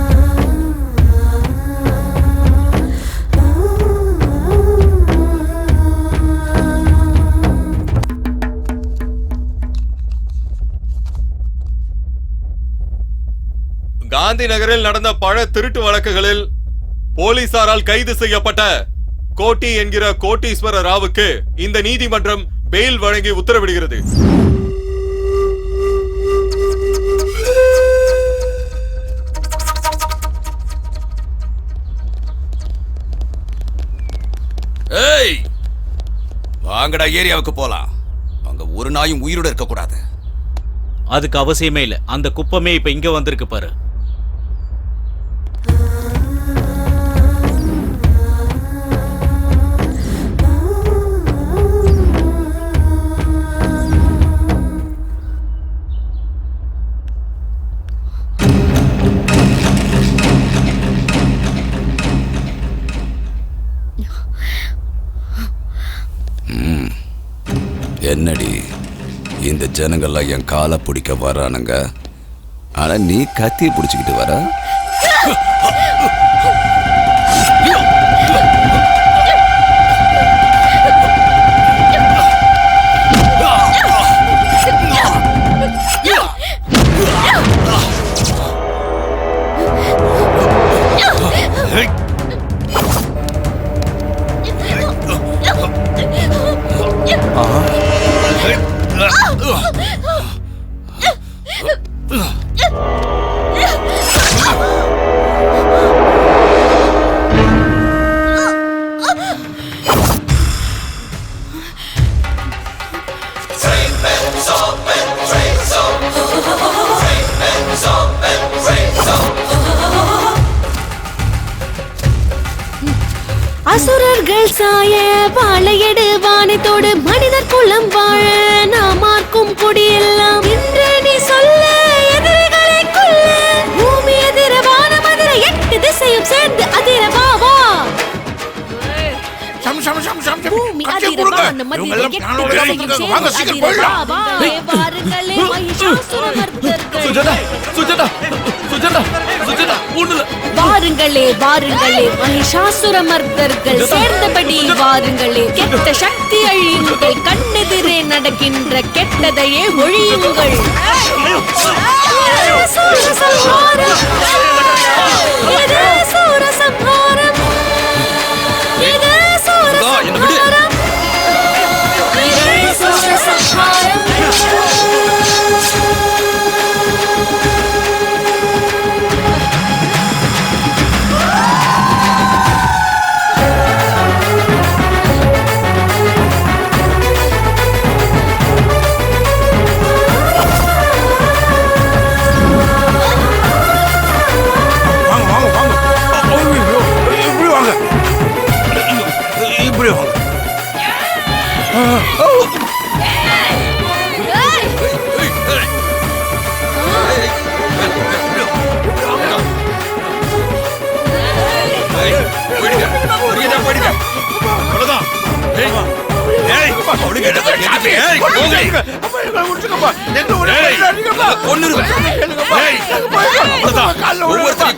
காந்தி நகரில் நடந்த பல திருட்டு வழக்குகளில் போலீசாரால் கைது செய்யப்பட்ட கோட்டி என்கிற கோட்டீஸ்வர ராவுக்கு இந்த நீதிமன்றம் பெயில் வழங்கி உத்தரவிடுகிறது. ஏய் வாங்கடா ஏரியாவுக்கு போலாம். அங்க ஒரு நாயும் உயிரோட இருக்க கூடாது. அதுக்கு அவசியமே இல்ல. அந்த குப்பமே இப்ப இங்க வந்திருக்கு பாரு. என்னடி இந்த ஜனங்கள்லாம் என் காலை பிடிக்க வரானுங்க, ஆனா நீ கத்தியை பிடிச்சுக்கிட்டு வர. அசுரர்கள் சாய வாழையடு வானத்தோடு மனிதர் குலம் வாழ நாமார்க்கும் குடியெல்லாம் இன்று நீ சொல்ல எதிரிகளை கொல்ல பூமி எதிர வானம் அதிர 8 திசையும் சேர்ந்து அதிர வா வா. பூமி அதிர வானம் அதிர 8 திசையும் சேர்ந்து அதிர வா வா. வாருங்களே மகிஷாசுரமர்த்தர்கள். சுஜாதா சுஜாதா சுஜாதா சுஜாதா ஒண்ணுல. வாருங்களே வாருங்களே மகிஷாசுரமர்த்தர்கள் சேர்ந்தபடி வாருங்களே. கெட்ட சக்தி அழியுங்கள், கண்ணெதிரே நடக்கின்ற கெட்டதையே ஒழியுங்கள். சூரசம்ஹாரம் இது சூரசம்ஹாரம் இது சூரசம்ஹாரம் இது சூரசம்ஹாரம்.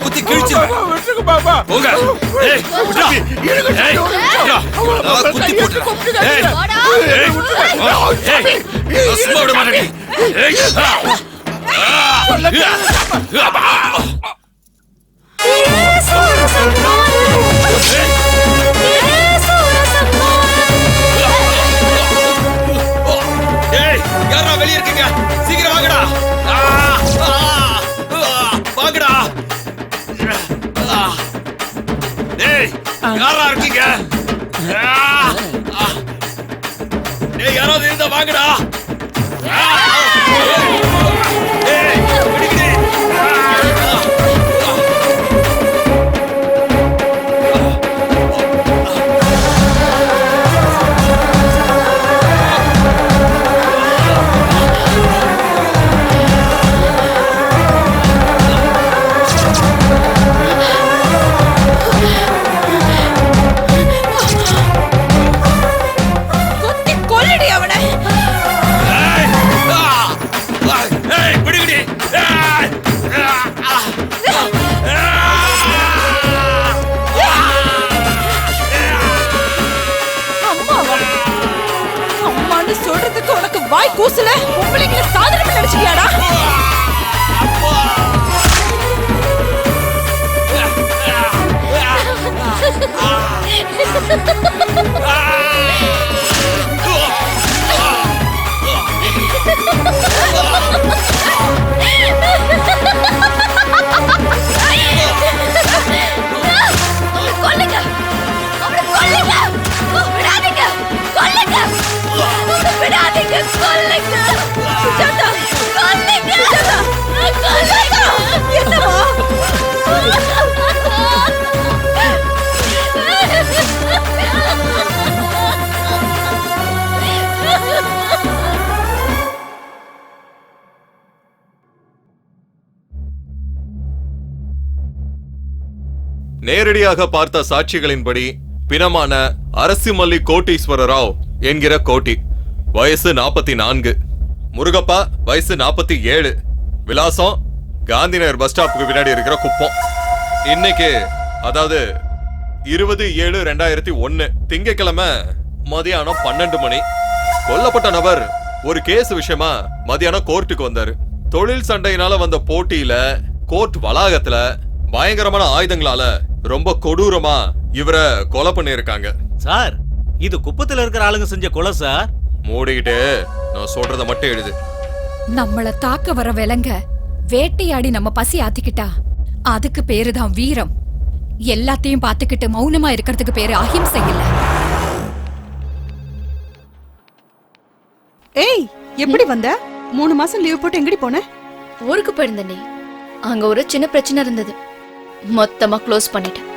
குத்தி கிழிச்சு யாரா வெளியே இருக்கீங்க? சீக்கிரம் வாங்கடா வாங்கடா. டேய் யாரா இருக்கீங்க? டேய் யாராவது இருந்தா வாங்கடா. டேய் பிடிக்குது. சொல்றதுக்கு உனக்கு வாய் கூசல. உங்களைங்கள சாதனை நினைச்சியாடா? கொல்லுங்க அவனை கொல்லுங்க. நேரடியாக பார்த்த சாட்சிகளின்படி பிணமான அரசிமல்லி கோட்டீஸ்வர ராவ் என்கிற கோட்டி, வயசு 44, முருகப்பா வயசு 47, விலாசம் காந்திநகர் பஸ் ஸ்டாப்புக்கு பின்னாடி இருக்கிற குப்பம். இன்னைக்கு அதாவது 20/7/2001 திங்கட்கிழமை மதியானம் 12 மணி கொல்லப்பட்ட நபர் ஒரு கேஸ் விஷயமா மதியானம் கோர்ட்டுக்கு வந்தாரு. தொழில் சண்டையினால வந்த போட்டியில கோர்ட் வளாகத்துல பயங்கரமான ஆயுதங்களால ரொம்ப கொடூரமா இவரை கொலை பண்ணிருக்காங்க. சார், இது குப்பத்துல இருக்கிற ஆளுங்க செஞ்ச கொலை சார். மூடிக்கிட்டு நான் சொல்றத மட்டும் எழுது. நம்மள தாக்க வர விலங்க வேட்டையாடி நம்ம பசி ஆத்திக்கிட்டா அதுக்கு பேருதான் வீரம். எல்லாத்தையும் பார்த்துக்கிட்டு மௌனமா இருக்கிறதுக்கு பேரு அஹிம்சை இல்ல. ஏய், எப்படி வந்த? 3 மாசம் லீவ் போட்டு எங்கடி போன? ஊருக்கு போயிருந்தேனே, அங்க ஒரு சின்ன பிரச்சனை இருந்தது, மொத்தமா க்ளோஸ் பண்ணிட்டேன்.